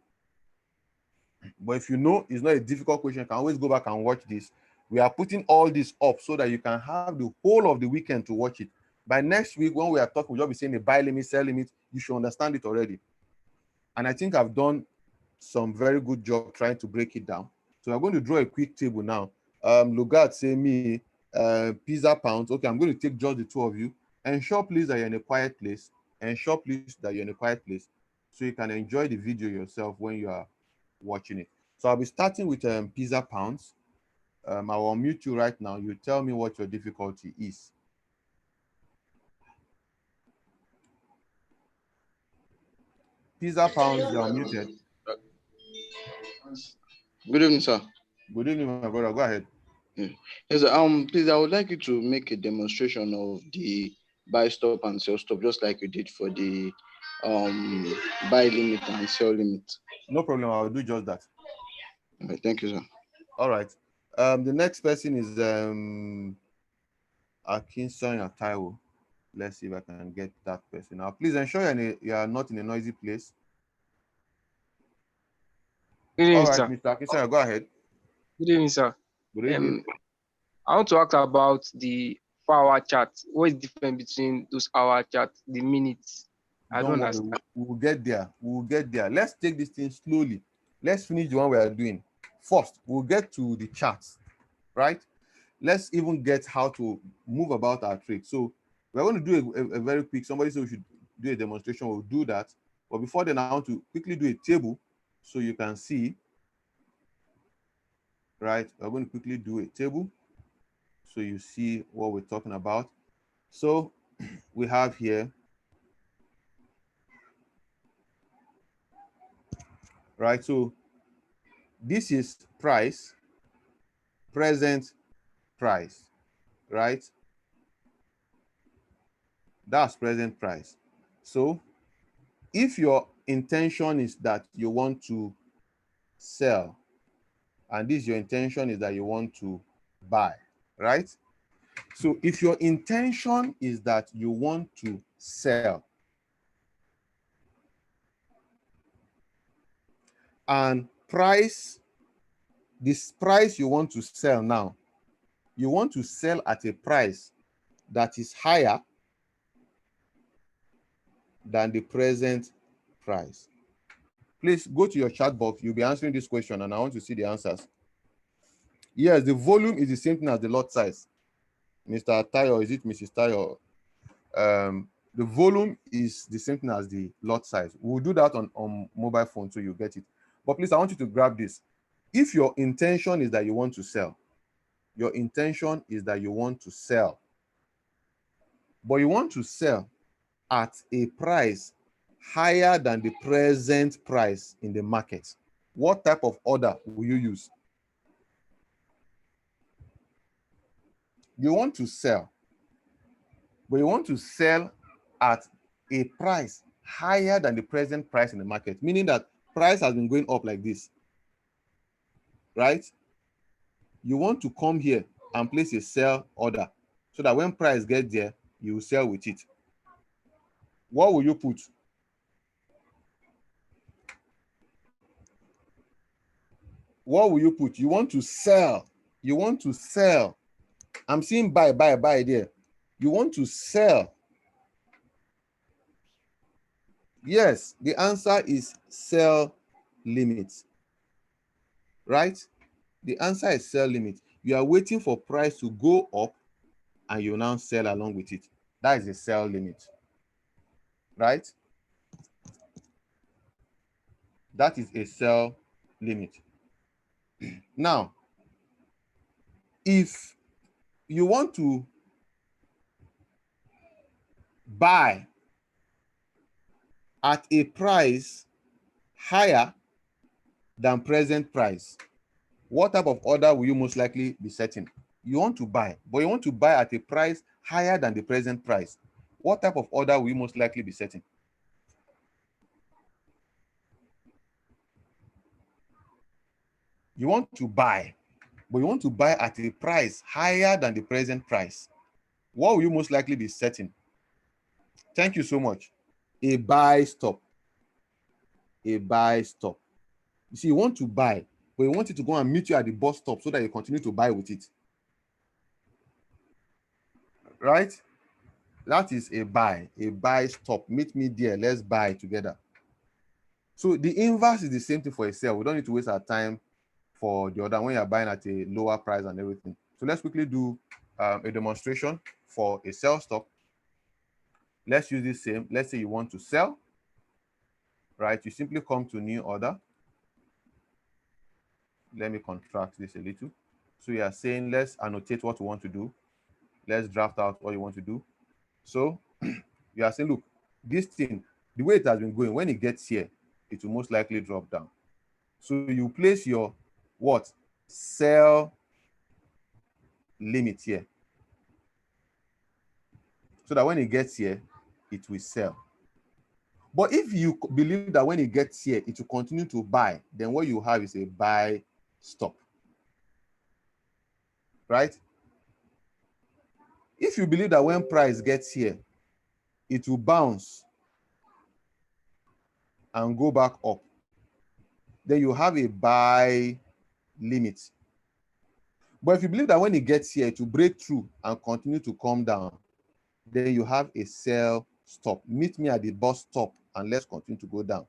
But if you know it's not a difficult question, you can always go back and watch this. We are putting all this up so that you can have the whole of the weekend to watch it. By next week, when we are talking, we'll just be saying the buy limit, sell limit. You should understand it already. And I think I've done some very good job trying to break it down. So I'm going to draw a quick table now. Lugard, say me, pizza pounds. Okay, I'm going to take just the two of you. Ensure, please, that you're in a quiet place. Ensure, please, that you're in a quiet place so you can enjoy the video yourself when you are watching it. So I'll be starting with pizza pounds. I will unmute you right now. You tell me what your difficulty is. Pizza pounds, you are muted. Good evening, sir. Good evening, my brother. Go ahead. Yeah. Yes, sir. Please, I would like you to make a demonstration of the buy stop and sell stop, just like you did for the buy limit and sell limit. No problem. I'll do just that. Okay, thank you, sir. All right. The next person is Akinson Taiwo. Let's see if I can get that person. Now, please ensure you are not in a noisy place. Good evening, all right, sir. Mr. Akinson, go ahead. Good evening, sir. Good evening. I want to ask about the 4-hour chart. What is the difference between those hour charts, the minutes? I don't understand. We will get there. We will get there. Let's take this thing slowly. Let's finish the one we are doing. First, we'll get to the charts, right? Let's even get how to move about our trade. So we're going to do a very quick, somebody said we should do a demonstration, we'll do that. But before then, I want to quickly do a table so you can see, right? We're going to quickly do a table so you see what we're talking about. So we have here, right? So this is price, present price, right? That's present price. So if your intention is that you want to sell, and this your intention is that you want to buy, right? So if your intention is that you want to sell, and price, this price you want to sell now, you want to sell at a price that is higher than the present price. Please go to your chat box. You'll be answering this question, and I want to see the answers. Yes, the volume is the same thing as the lot size. Mr. Tayo, is it Mrs. Tayo? The volume is the same thing as the lot size. We'll do that on mobile phone so you get it. But please, I want you to grab this. If your intention is that you want to sell, Your intention is that you want to sell. But you want to sell at a price higher than the present price in the market. What type of order will you use? You want to sell, but you want to sell at a price higher than the present price in the market, meaning that price has been going up like this, right? You want to come here and place a sell order so that when price gets there, you will sell with it. What will you put? What will you put? You want to sell. You want to sell. I'm seeing buy there. You want to sell. Yes, the answer is sell limit. Right? The answer is sell limit. You are waiting for price to go up and you now sell along with it. That is a sell limit. Right? That is a sell limit. Now, if you want to buy at a price higher than present price, what type of order will you most likely be setting? You want to buy, but you want to buy at a price higher than the present price. What type of order will you most likely be setting? You want to buy, but you want to buy at a price higher than the present price. What will you most likely be setting? Thank you so much. A buy stop. A buy stop. You see, you want to buy, but you want it to go and meet you at the bus stop so that you continue to buy with it. Right? That is a buy stop. Meet me there. Let's buy together. So the inverse is the same thing for a sell. We don't need to waste our time for the other when you're buying at a lower price and everything. So let's quickly do a demonstration for a sell stop. Let's use the same. Let's say you want to sell, right? You simply come to new order. Let me contract this a little. So you are saying, let's annotate what we want to do. Let's draft out what you want to do. So you are saying, look, this thing, the way it has been going, when it gets here, it will most likely drop down. So you place your what? Sell limit here. So that when it gets here, it will sell. But if you believe that when it gets here, it will continue to buy, then what you have is a buy stop. Right? If you believe that when price gets here, it will bounce and go back up, then you have a buy limit. But if you believe that when it gets here, it will break through and continue to come down, then you have a sell stop. Meet me at the bus stop and let's continue to go down.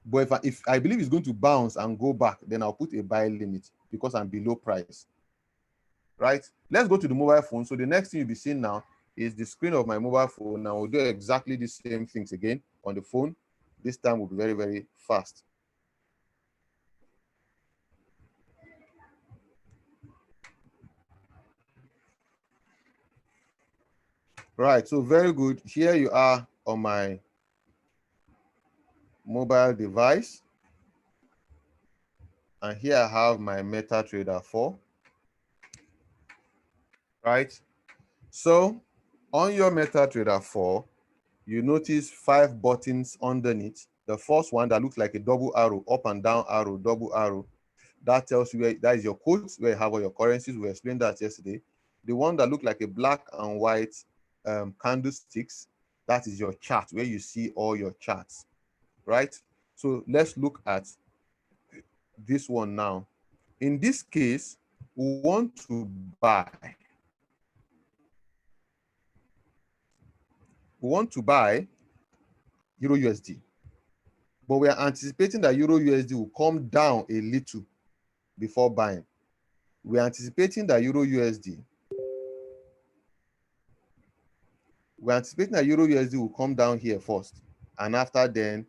But if I believe it's going to bounce and go back, then I'll put a buy limit because I'm below price. Right? Let's go to the mobile phone. So the next thing you'll be seeing now is the screen of my mobile phone. Now we'll do exactly the same things again on the phone. This time will be very, very fast. Right, so very good. Here you are on my mobile device. And here I have my MetaTrader 4. Right? So on your MetaTrader 4, you notice 5 buttons underneath. The first one that looks like a double arrow, up and down arrow, double arrow. That tells you where that is your quotes, where you have all your currencies. We explained that yesterday. The one that looked like a black and white candlesticks, that is your chart, where you see all your charts, right? So let's look at this one now. In this case, we want to buy. We want to buy Euro USD, but we are anticipating that Euro USD will come down a little before buying. We are anticipating that Euro USD will come down here first, and after then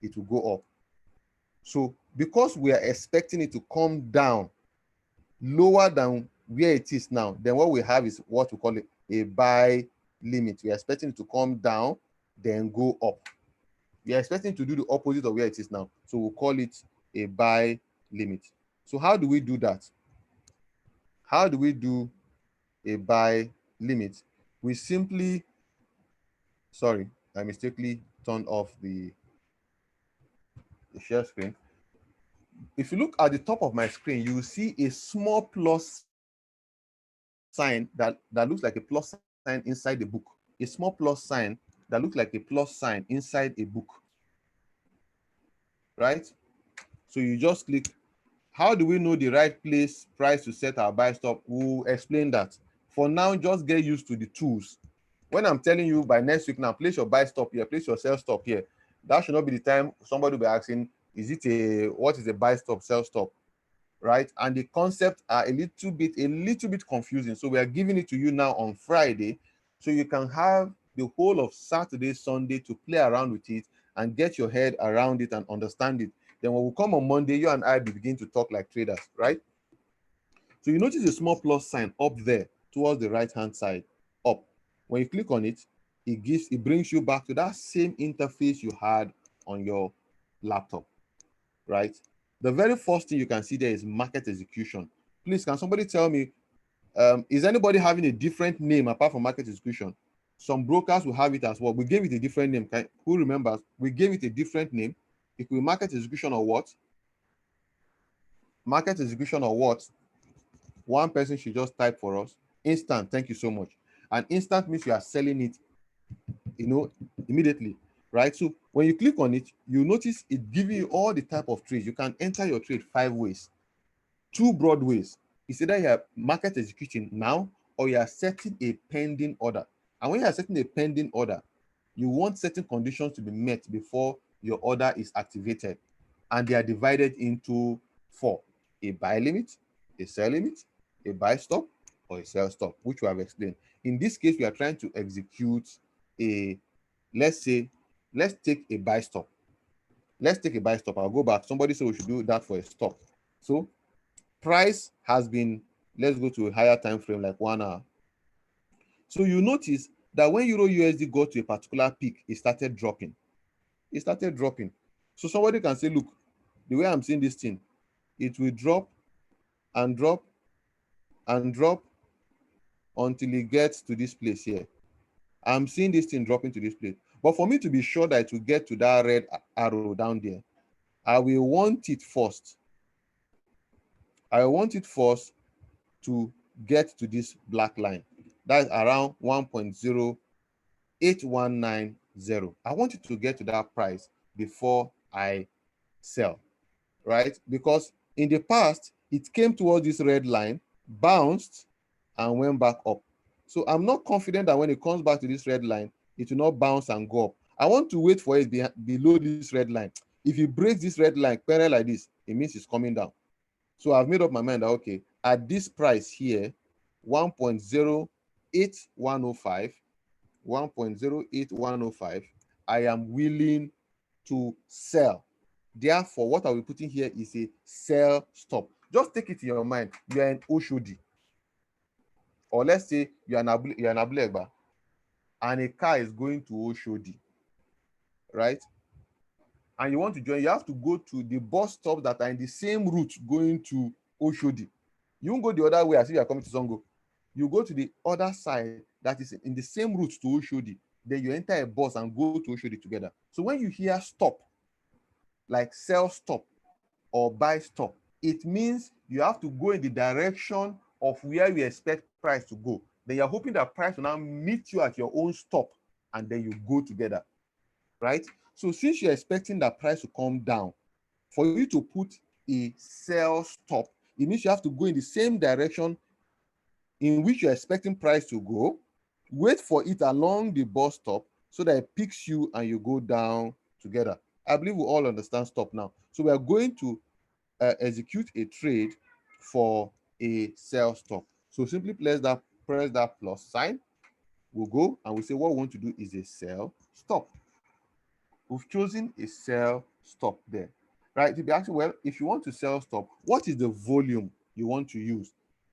it will go up. So because we are expecting it to come down lower than where it is now, then what we have is what we call a buy limit. We are expecting it to come down, then go up. We are expecting to do the opposite of where it is now. So we'll call it a buy limit. So how do we do that? How do we do a buy limit? We simply, sorry, I mistakenly turned off the share screen. If you look at the top of my screen, you will see a small plus sign that looks like a plus sign inside the book. A small plus sign that looks like a plus sign inside a book. Right? So you just click. How do we know the right price to set our buy stop? We'll explain that. For now, just get used to the tools. When I'm telling you by next week now, place your buy stop here, place your sell stop here. That should not be the time somebody will be asking, what is a buy stop, sell stop? Right? And the concepts are a little bit confusing. So we are giving it to you now on Friday, so you can have the whole of Saturday, Sunday to play around with it and get your head around it and understand it. Then when we come on Monday, you and I begin to talk like traders, right? So you notice a small plus sign up there towards the right-hand side, up. When you click on it, it brings you back to that same interface you had on your laptop, right? The very first thing you can see there is market execution. Please, can somebody tell me, is anybody having a different name apart from market execution? Some brokers will have it as well. We gave it a different name. Who remembers? We gave it a different name. It could be market execution or what? Market execution or what? One person should just type for us. Instant. Thank you so much. And instant means you are selling it, immediately, right? So when you click on it, you notice it gives you all the type of trades. You can enter your trade 5 ways, 2 broad ways. It's either you are market executing now or you are setting a pending order. And when you are setting a pending order, you want certain conditions to be met before your order is activated. And they are divided into 4: a buy limit, a sell limit, a buy stop, or a sell stop, which we have explained. In this case, we are trying to execute let's take a buy stop. Let's take a buy stop. I'll go back. Somebody said we should do that for a stop. So price has been, let's go to a higher time frame, like 1 hour. So you notice that when Euro USD got to a particular peak, it started dropping. It started dropping. So somebody can say, look, the way I'm seeing this thing, it will drop and drop and drop until it gets to this place here. I'm seeing this thing dropping to this place. But for me to be sure that it will get to that red arrow down there, I will want it first. I want it first to get to this black line. That's around 1.08190. I want it to get to that price before I sell, right? Because in the past, it came towards this red line, bounced, and went back up. So I'm not confident that when it comes back to this red line, it will not bounce and go up. I want to wait for it below this red line. If it breaks this red line, parallel like this, it means it's coming down. So I've made up my mind that, okay, at this price here, 1.08105, 1.08105, I am willing to sell. Therefore, what I'll be putting here is a sell stop. Just take it in your mind. You are in Oshodi. Or let's say you're an Abulegba and a car is going to Oshodi, right? And you want to join, you have to go to the bus stops that are in the same route going to Oshodi. You won't go the other way as if you are coming to Zongo. You go to the other side that is in the same route to Oshodi. Then you enter a bus and go to Oshodi together. So when you hear stop, like sell stop or buy stop, it means you have to go in the direction of where you expect price to go. Then you're hoping that price will now meet you at your own stop and then you go together, right? So since you're expecting that price to come down, for you to put a sell stop, it means you have to go in the same direction in which you're expecting price to go, wait for it along the bus stop so that it picks you and you go down together. I believe we all understand stop now. So we are going to execute a trade for a sell stop. So simply press that plus sign. We'll go and we'll say what we want to do is a sell stop. We've chosen a sell stop there, right? To be asking, well, if you want to sell stop, what is the volume you want to use.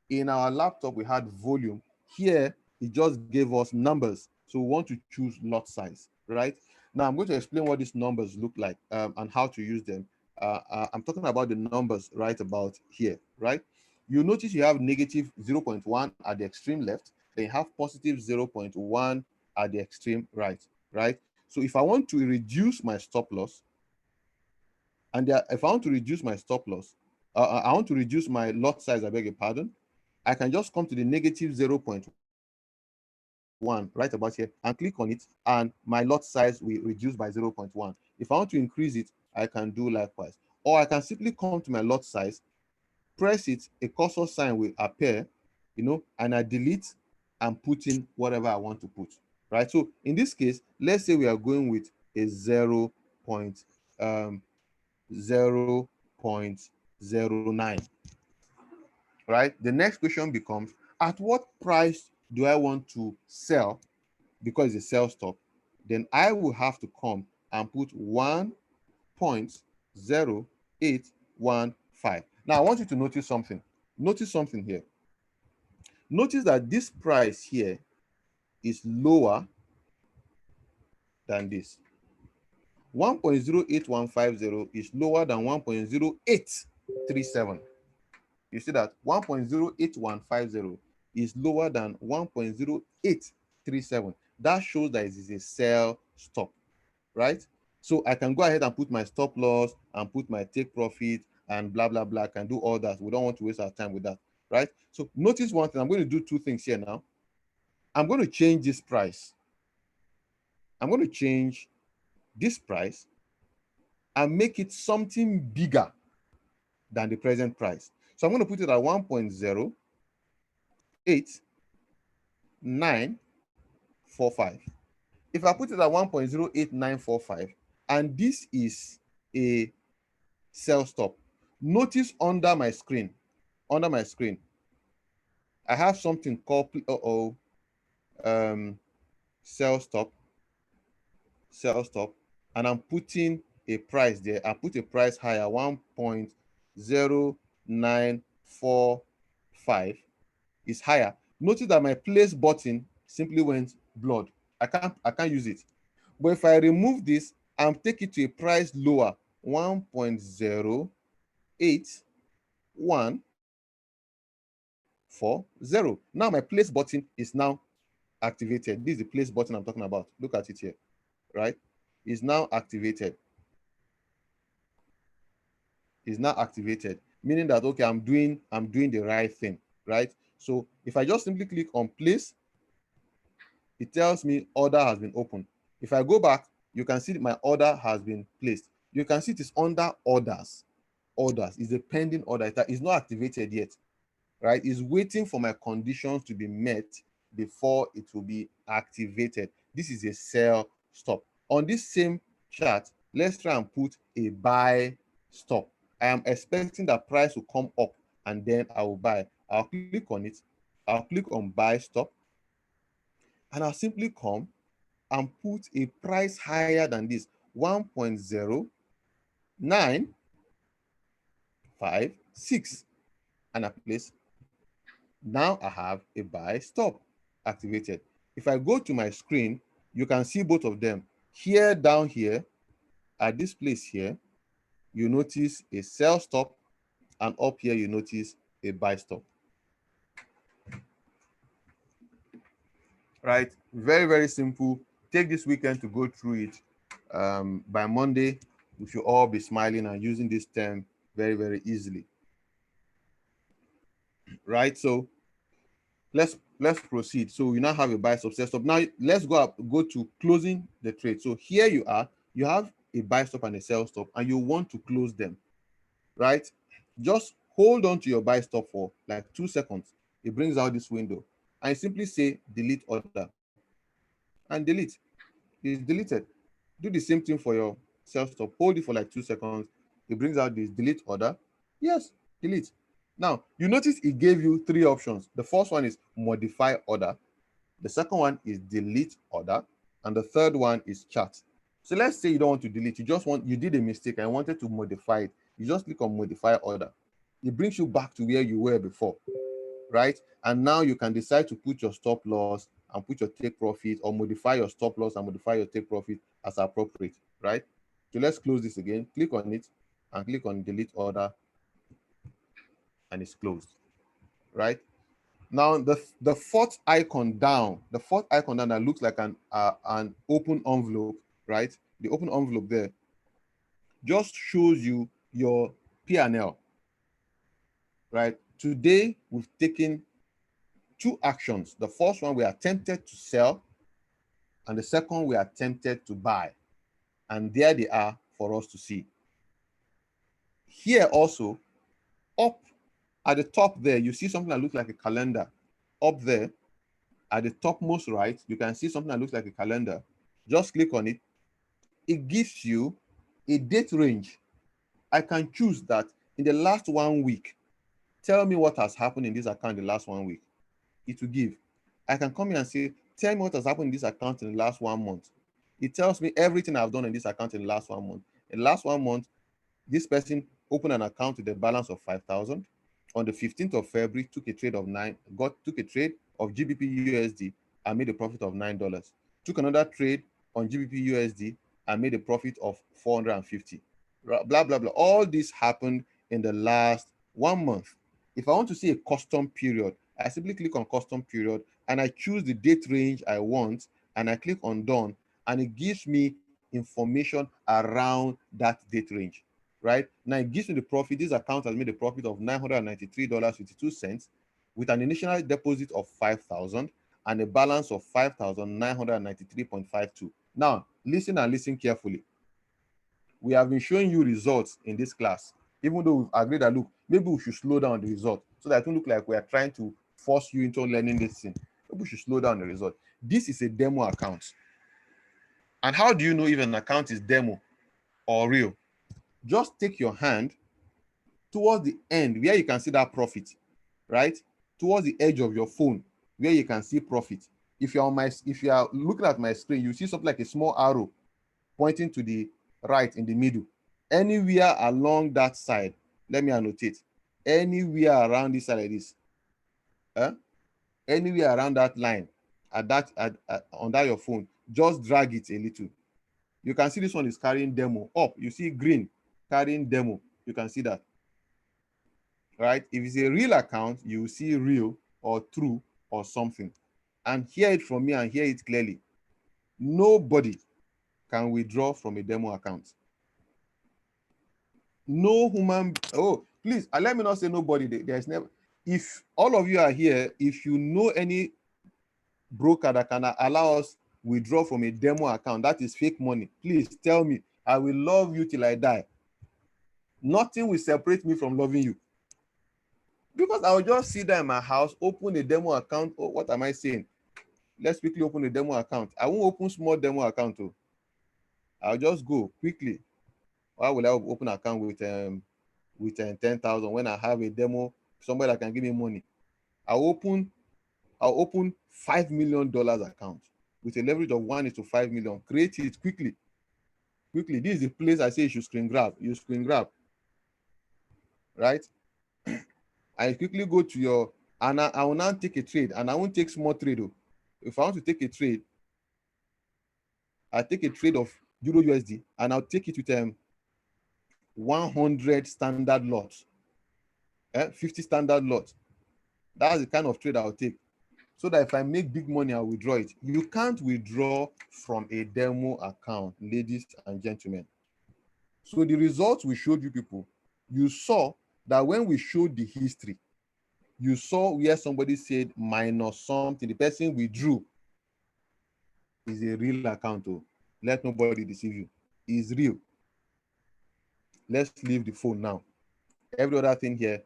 In our laptop, we had volume. Here, it just gave us numbers. So we want to choose lot size, right? Now I'm going to explain what these numbers look like and how to use them. I'm talking about the numbers right about here, right? You notice you have negative 0.1 at the extreme left, then you have positive 0.1 at the extreme right, right? So if I want to reduce my stop loss, and if I want to reduce my stop loss, I want to reduce my lot size, I beg your pardon, I can just come to the negative 0.1 right about here and click on it, and my lot size will reduce by 0.1. If I want to increase it, I can do likewise. Or I can simply come to my lot size, press it, a cursor sign will appear, and I delete and put in whatever I want to put, right? So in this case, let's say we are going with a 0.09, right? The next question becomes, at what price do I want to sell? Because it's a sell stop, then I will have to come and put 1.0815. Now I want you to notice something. Notice something here. Notice that this price here is lower than this. 1.08150 is lower than 1.0837. You see that 1.08150 is lower than 1.0837. That shows that it is a sell stop, right? So I can go ahead and put my stop loss and put my take profit and blah, blah, blah. I can do all that. We don't want to waste our time with that, right? So notice one thing. I'm going to do two things here now. I'm going to change this price. I'm going to change this price and make it something bigger than the present price. So I'm going to put it at 1.08945. If I put it at 1.08945, and this is a sell stop, notice under my screen, I have something called sell stop, and I'm putting a price there. I put a price higher, 1.0945 is higher. Notice that my place button simply went blurred. I can't use it. But if I remove this and take it to a price lower, 1.08140. Now my place button is now activated. This is the place button I'm talking about. Look at it here, right? It's now activated. Is now activated, meaning that, okay, I'm doing the right thing, right? So if I just simply click on place, it tells me order has been opened. If I go back, you can see that my order has been placed. You can see it is under orders. Orders is a pending order. It is not activated yet, right? It's waiting for my conditions to be met before it will be activated. This is a sell stop. On this same chart, let's try and put a buy stop. I am expecting the price will come up and then I will buy. I'll click on it. I'll click on buy stop. And I'll simply come and put a price higher than this, 1.0956. And I place. Now I have a buy stop activated. If I go to my screen, you can see both of them. Here, down here, at this place here, you notice a sell stop, and up here you notice a buy stop. Right? Very, very simple. Take this weekend to go through it. By Monday, we should all be smiling and using this term very, very easily. Right? So let's proceed. So we now have a buy stop, sell stop. Now let's go to closing the trade. So here you are. You have a buy stop and a sell stop, and you want to close them. Right? Just hold on to your buy stop for like 2 seconds. It brings out this window, and you simply say delete order, and delete. It's deleted. Do the same thing for your sell stop. Hold it for like 2 seconds. It brings out this delete order. Yes, delete. Now you notice it gave you 3 options. The first one is modify order. The second one is delete order, and the third one is chart. So let's say you don't want to delete. You did a mistake and wanted to modify it. You just click on modify order. It brings you back to where you were before, right? And now you can decide to put your stop loss and put your take profit, or modify your stop loss and modify your take profit as appropriate, right? So let's close this again. Click on it and click on delete order, and it's closed, right? Now the fourth icon down that looks like an open envelope, right? The open envelope there just shows you your P&L, right? Today we've taken two actions. The first one, we are tempted to sell, and the second, we are tempted to buy. And there they are for us to see. Here also, up at the top there, you see something that looks like a calendar. Up there, at the topmost right, you can see something that looks like a calendar. Just click on it. It gives you a date range. I can choose that in the last 1 week. Tell me what has happened in this account in the last 1 week. It will give. I can come here and say, tell me what has happened in this account in the last 1 month. It tells me everything I've done in this account in the last 1 month. In the last 1 month, this person opened an account with a balance of 5,000. On the 15th of February, took a trade of GBP USD and made a profit of $9. Took another trade on GBP USD and made a profit of 450. Blah, blah, blah. All this happened in the last 1 month. If I want to see a custom period, I simply click on custom period and I choose the date range I want, and I click on done, and it gives me information around that date range, right? Now it gives me the profit. This account has made a profit of $993.52 with an initial deposit of 5,000 and a balance of 5,993.52. Now, listen and listen carefully. We have been showing you results in this class, even though we've agreed that, look, maybe we should slow down the result so that it won't look like we are trying to force you into learning this thing. Maybe we should slow down the result. This is a demo account. And how do you know if an account is demo or real? Just take your hand towards the end where you can see that profit, right? Towards the edge of your phone where you can see profit. If you are looking at my screen, you see something like a small arrow pointing to the right in the middle. Anywhere along that side, let me annotate. Anywhere around this side like this, anywhere around that line, on that your phone, just drag it a little. You can see this one is carrying demo up. You see green carrying demo. You can see that, right? If it's a real account, you see real or true or something. And hear it from me and hear it clearly. Nobody can withdraw from a demo account. No human. Oh, please, let me not say nobody. There's never. If all of you are here, if you know any broker that can allow us withdraw from a demo account that is fake money, please tell me. I will love you till I die. Nothing will separate me from loving you. Because I will just sit there in my house, open a demo account. Oh, what am I saying? Let's quickly open a demo account. I won't open small demo account. Oh. I'll just go quickly. Why will I open an account with 10,000 when I have a demo, somebody that can give me money? I'll open $5 million account with a leverage of 1:5 million. Create it quickly. Quickly. This is the place I say you should screen grab. You screen grab. Right? I quickly go to your, and I will now take a trade, and I won't take small trade. Though. If I want to take a trade, I take a trade of Euro USD, and I'll take it with 100 standard lots, 50 standard lots. That's the kind of trade I'll take. So that if I make big money, I'll withdraw it. You can't withdraw from a demo account, ladies and gentlemen. So the results we showed you people, you saw that when we showed the history, you saw where somebody said minus something, the person withdrew. Is a real account. Oh. Let nobody deceive you. It's real. Let's leave the phone now. Every other thing here,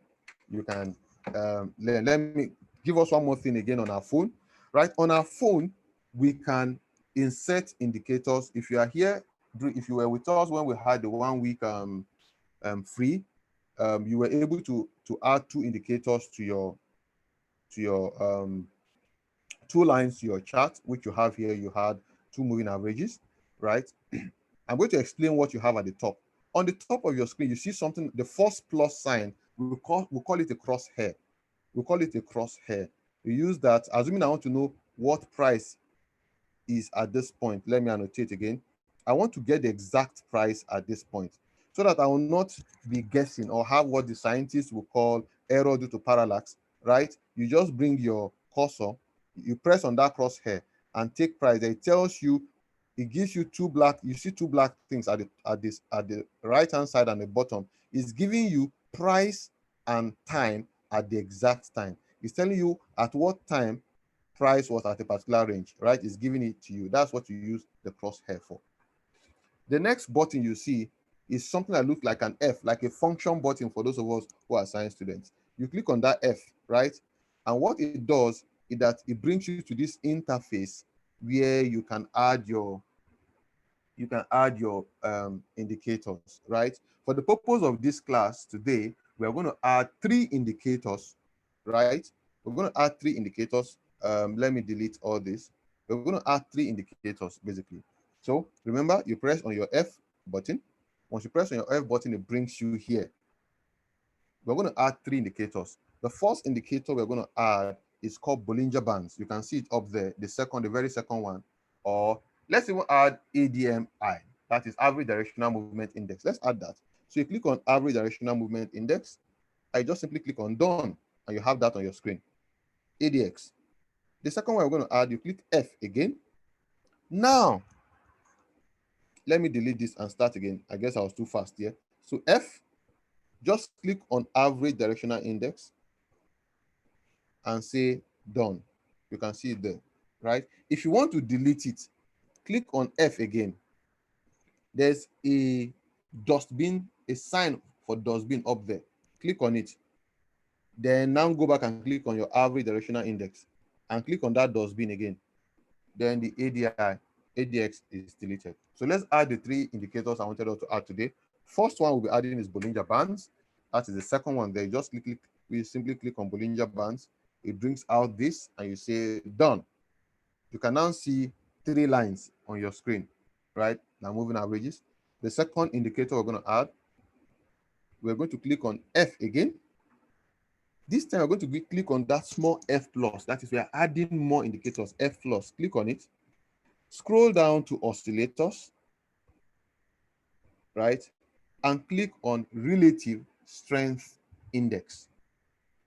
you can let me give us one more thing again on our phone. Right on our phone, we can insert indicators. If you are here, if you were with us when we had the 1 week free, you were able to add 2 indicators to your 2 lines to your chart, which you have here. You had 2 moving averages, right? I'm going to explain what you have at the top. On the top of your screen, you see something, the first plus sign we call it a crosshair. We call it a crosshair. We use that, assuming I want to know what price is at this point. Let me annotate again. I want to get the exact price at this point so that I will not be guessing or have what the scientists will call error due to parallax, right? You just bring your cursor, you press on that crosshair and take price. It tells you, it gives you you see two black things at the right hand side and the bottom. It's giving you price and time at the exact time. It's telling you at what time price was at a particular range, right? It's giving it to you. That's what you use the crosshair for. The next button you see is something that looks like an F, like a function button for those of us who are science students. You click on that F, right? And what it does is that it brings you to this interface where you can add your indicators, right? For the purpose of this class today, we are going to add 3 indicators, right? We're going to add 3 indicators. Let me delete all this. We're going to add 3 indicators, basically. So remember, you press on your F button. Once you press on your F button, it brings you here. We're going to add 3 indicators. The first indicator we're going to add is called Bollinger Bands. You can see it up there, the very second one. Or let's even add ADMI, that is Average Directional Movement Index. Let's add that. So you click on Average Directional Movement Index. I just simply click on Done, and you have that on your screen. ADX. The second one we're going to add, you click F again. Now, let me delete this and start again. I guess I was too fast here. So F, just click on Average Directional Index and say Done. You can see it there, right? If you want to delete it, click on F again. There's a dustbin, a sign for dustbin up there. Click on it. Then now go back and click on your Average Directional Index and click on that dustbin again. Then the ADX is deleted. So let's add the 3 indicators I wanted us to add today. First one we'll be adding is Bollinger Bands. That is the second one there. We simply click on Bollinger Bands. It brings out this and you say Done. You can now see 3 lines on your screen, right? Now moving averages. The second indicator we're going to add, we're going to click on F again. This time we're going to click on that small F plus. That is, we are adding more indicators, F plus. Click on it. Scroll down to oscillators, right? And click on Relative Strength Index.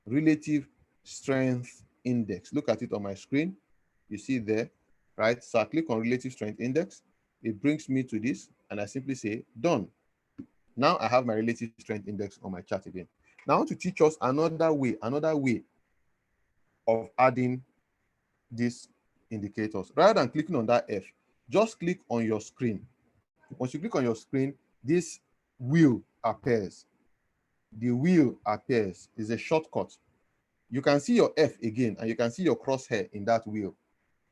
Relative Strength Index. Look at it on my screen. You see there, right? So I click on Relative Strength Index. It brings me to this, and I simply say Done. Now I have my Relative Strength Index on my chart again. Now I want to teach us another way of adding these indicators. Rather than clicking on that F, just click on your screen. Once you click on your screen, this wheel appears. The wheel appears. Is a shortcut. You can see your F again, and you can see your crosshair in that wheel.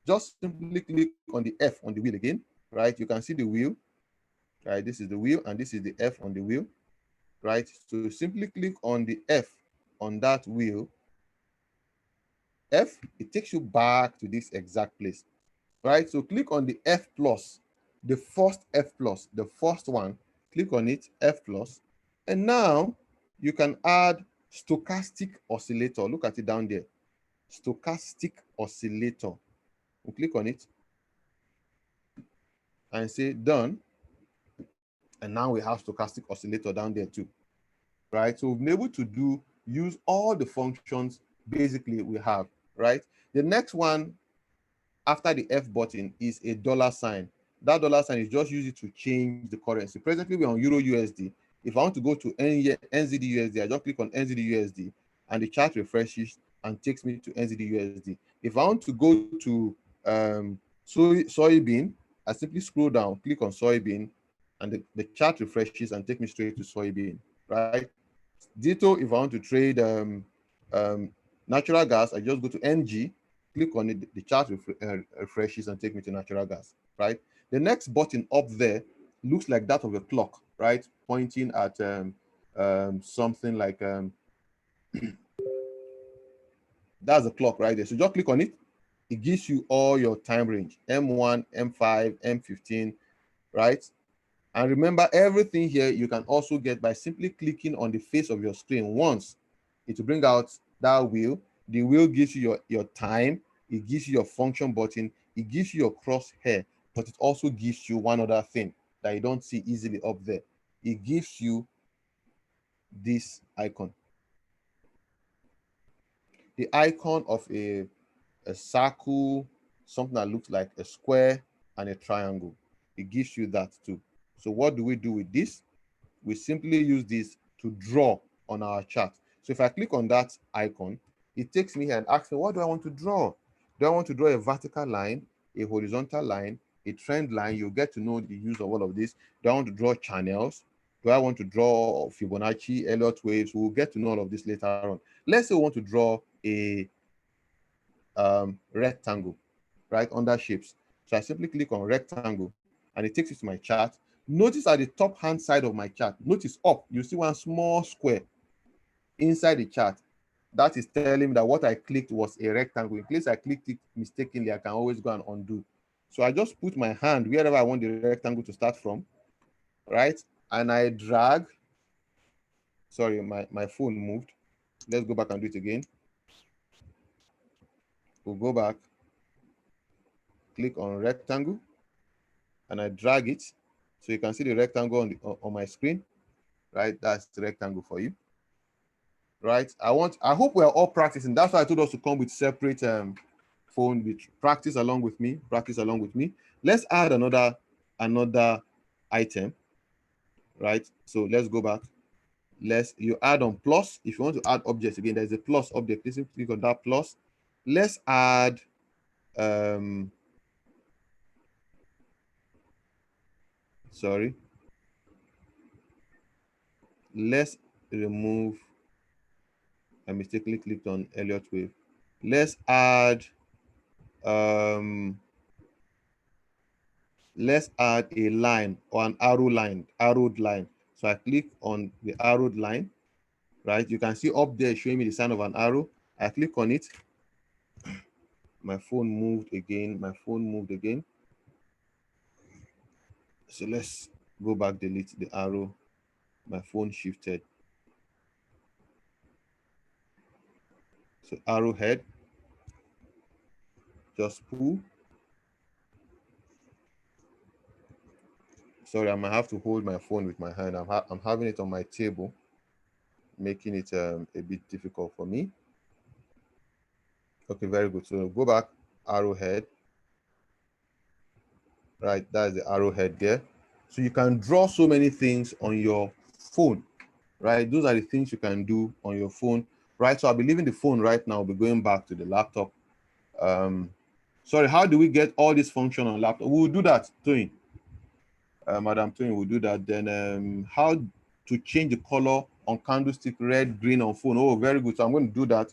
Just simply click on the F on the wheel again, right? You can see the wheel, right? This is the wheel, and this is the F on the wheel, right? So simply click on the F on that wheel. F, it takes you back to this exact place, right? So click on the F plus, the first F plus, the first one, click on it, F plus, and now you can add stochastic oscillator. Look at it down there, stochastic oscillator. We'll click on it and say Done. And now we have stochastic oscillator down there too, right? So we've been able to use all the functions basically we have, right? The next one after the F button is a dollar sign. That dollar sign is just used to change the currency. Presently, we're on Euro USD. If I want to go to NZD USD, I just click on NZD USD and the chart refreshes and takes me to NZD USD. If I want to go to soybean, I simply scroll down, click on soybean, and the chart refreshes and take me straight to soybean, right? Ditto, if I want to trade natural gas, I just go to NG, click on it, the chart refreshes and take me to natural gas, right? The next button up there looks like that of a clock, right? Pointing at something like, that's a clock right there. So just click on it. It gives you all your time range, M1, M5, M15, right? And remember, everything here you can also get by simply clicking on the face of your screen once. It will bring out that wheel. The wheel gives you your time. It gives you your function button. It gives you your crosshair, but it also gives you one other thing that you don't see easily up there. It gives you this icon. The icon of a circle, something that looks like a square, and a triangle. It gives you that too. So what do we do with this? We simply use this to draw on our chart. So if I click on that icon, it takes me here and asks me, what do I want to draw? Do I want to draw a vertical line, a horizontal line, a trend line? You'll get to know the use of all of this. Do I want to draw channels? Do I want to draw Fibonacci, Elliott waves? We'll get to know all of this later on. Let's say we want to draw a rectangle, right, under shapes. So I simply click on rectangle and it takes you to my chart. Notice at the top hand side of my chart, notice up, you see one small square inside the chart. That is telling me that what I clicked was a rectangle. In case I clicked it mistakenly, I can always go and undo. So I just put my hand wherever I want the rectangle to start from, right? And I drag. Sorry, my phone moved. Let's go back and do it again. We'll go back, click on rectangle, and I drag it. So you can see the rectangle on my screen, right? That's the rectangle for you, right? I hope we are all practicing. That's why I told us to come with separate phone, with practice along with me. Let's add another item, right? So let's go back. You add on plus. If you want to add objects again, there's a plus object. Let's click on that plus. Let's add let's remove. I mistakenly clicked on Elliott wave. Let's add a line or an arrowed line. So I click on the arrowed line, right? You can see up there showing me the sign of an arrow. I click on it. My phone moved again. So let's go back, delete the arrow. My phone shifted. So arrowhead, just pull. Sorry, I might have to hold my phone with my hand. I'm having it on my table, making it a bit difficult for me. Okay, very good. So go back, arrowhead. Right, that's the arrowhead there. So you can draw so many things on your phone, right? Those are the things you can do on your phone, right? So I'll be leaving the phone right now. I'll be going back to the laptop. Sorry, how do we get all this function on laptop? We'll do that, Tony. Madam Tony will do that. Then how to change the color on candlestick, red, green on phone. Oh, very good. So I'm going to do that.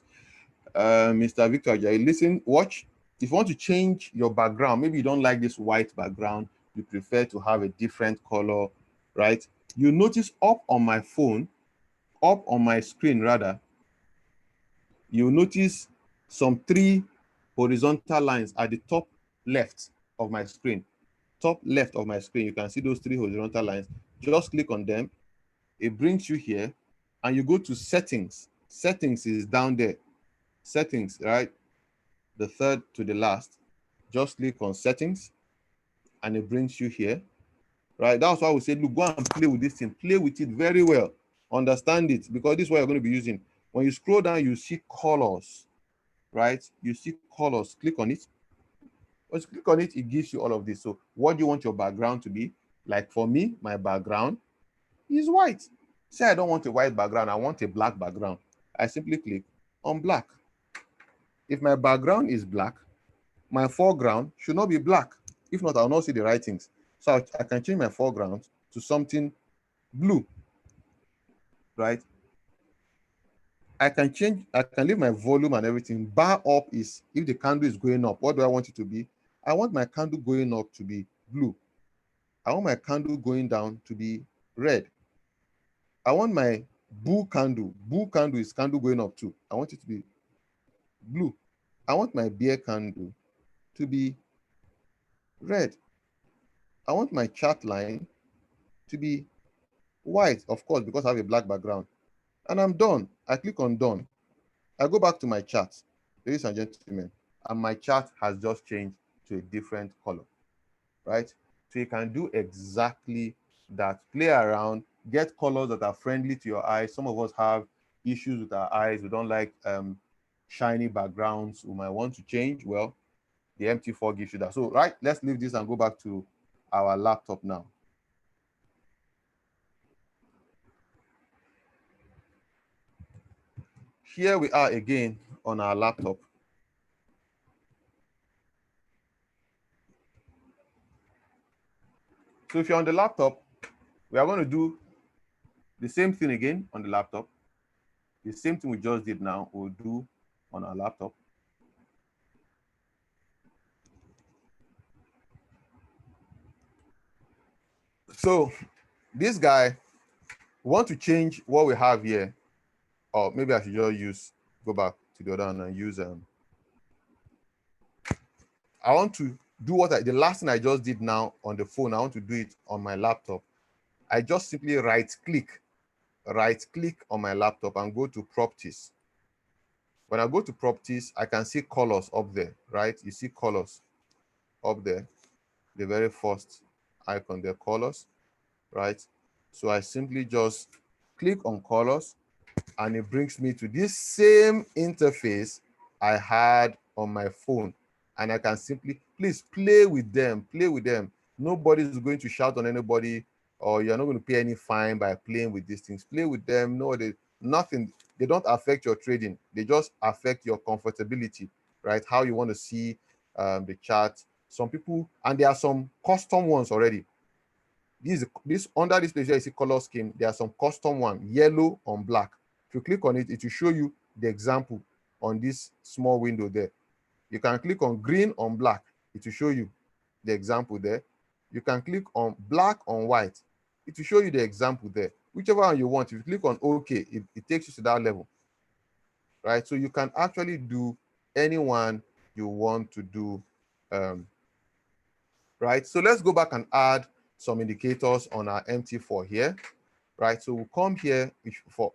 Mr. Victor, listen, watch. If you want to change your background, maybe you don't like this white background, you prefer to have a different color, right? You notice up on my phone, up on my screen rather, you notice some 3 horizontal lines at the top left of my screen. Top left of my screen, you can see those 3 horizontal lines. Just click on them. It brings you here and you go to settings. Settings is down there. Settings, right? The third to the last. Just click on settings and it brings you here, right? That's why we say, look, go and play with this thing. Play with it very well. Understand it, because this is what you're going to be using. When you scroll down, you see colors, right? You see colors. Click on it. Once you click on it, it gives you all of this. So what do you want your background to be? Like for me, my background is white. Say I don't want a white background, I want a black background. I simply click on black. If my background is black, my foreground should not be black. If not, I'll not see the writings. So I can change my foreground to something blue, right? I can leave my volume and everything. Bar up is if the candle is going up. What do I want it to be? I want my candle going up to be blue. I want my candle going down to be red. I want my bull candle. Bull candle is candle going up too. I want it to be blue. I want my bear candle to be red. I want my chart line to be white, of course, because I have a black background. And I'm done. I click on done. I go back to my chart, ladies and gentlemen, and my chart has just changed to a different color, right? So you can do exactly that. Play around, get colors that are friendly to your eyes. Some of us have issues with our eyes. We don't like shiny backgrounds. We might want to change. Well, the MT4 gives you that. So, right, let's leave this and go back to our laptop now. Here we are again on our laptop. So if you're on the laptop, we are going to do the same thing again on the laptop. The same thing we just did now, we'll do on our laptop. So this guy, we want to change what we have here. Or maybe I should just go back to the other one and use I want to do the last thing I just did now on the phone. I want to do it on my laptop. I just simply right click on my laptop and go to properties. When I go to properties, I can see colors up there, right? You see colors up there, the very first icon, the colors, right? So I simply just click on colors and it brings me to this same interface I had on my phone. And I can simply, please play with them, play with them. Nobody's going to shout on anybody, or you're not going to pay any fine by playing with these things. Play with them. No, nothing. They don't affect your trading. They just affect your comfortability, right? How you want to see the chart. Some people, and there are some custom ones already. This under this place, you see color scheme. There are some custom one, yellow on black. If you click on it, it will show you the example on this small window there. You can click on green on black. It will show you the example there. You can click on black on white. It will show you the example there. Whichever one you want, if you click on OK, it takes you to that level, right? So you can actually do any one you want to do, right? So let's go back and add some indicators on our MT4 here, right? So we'll come here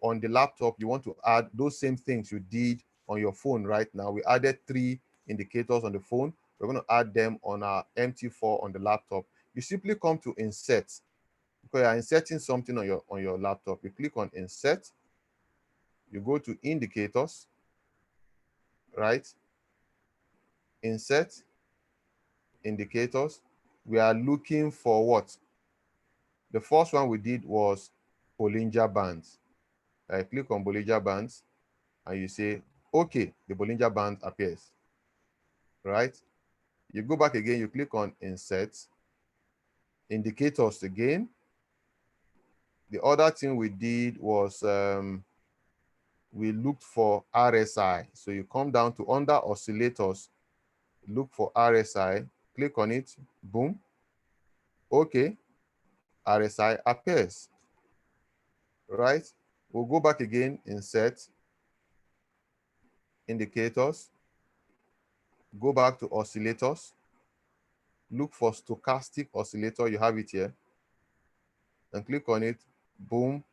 on the laptop, you want to add those same things you did on your phone right now. We added 3 indicators on the phone. We're going to add them on our MT4 on the laptop. You simply come to insert, because you're inserting something on your laptop. You click on insert, you go to indicators, right? Insert, indicators. We are looking for what? The first one we did was Bollinger Bands. I click on Bollinger Bands and you say, okay, the Bollinger Band appears, right? You go back again, you click on Insert, Indicators again. The other thing we did was we looked for RSI. So you come down to under oscillators, look for RSI, click on it, boom. Okay, RSI appears, right? We'll go back again, Insert, Indicators, go back to oscillators, look for stochastic oscillator, you have it here, and click on it, boom,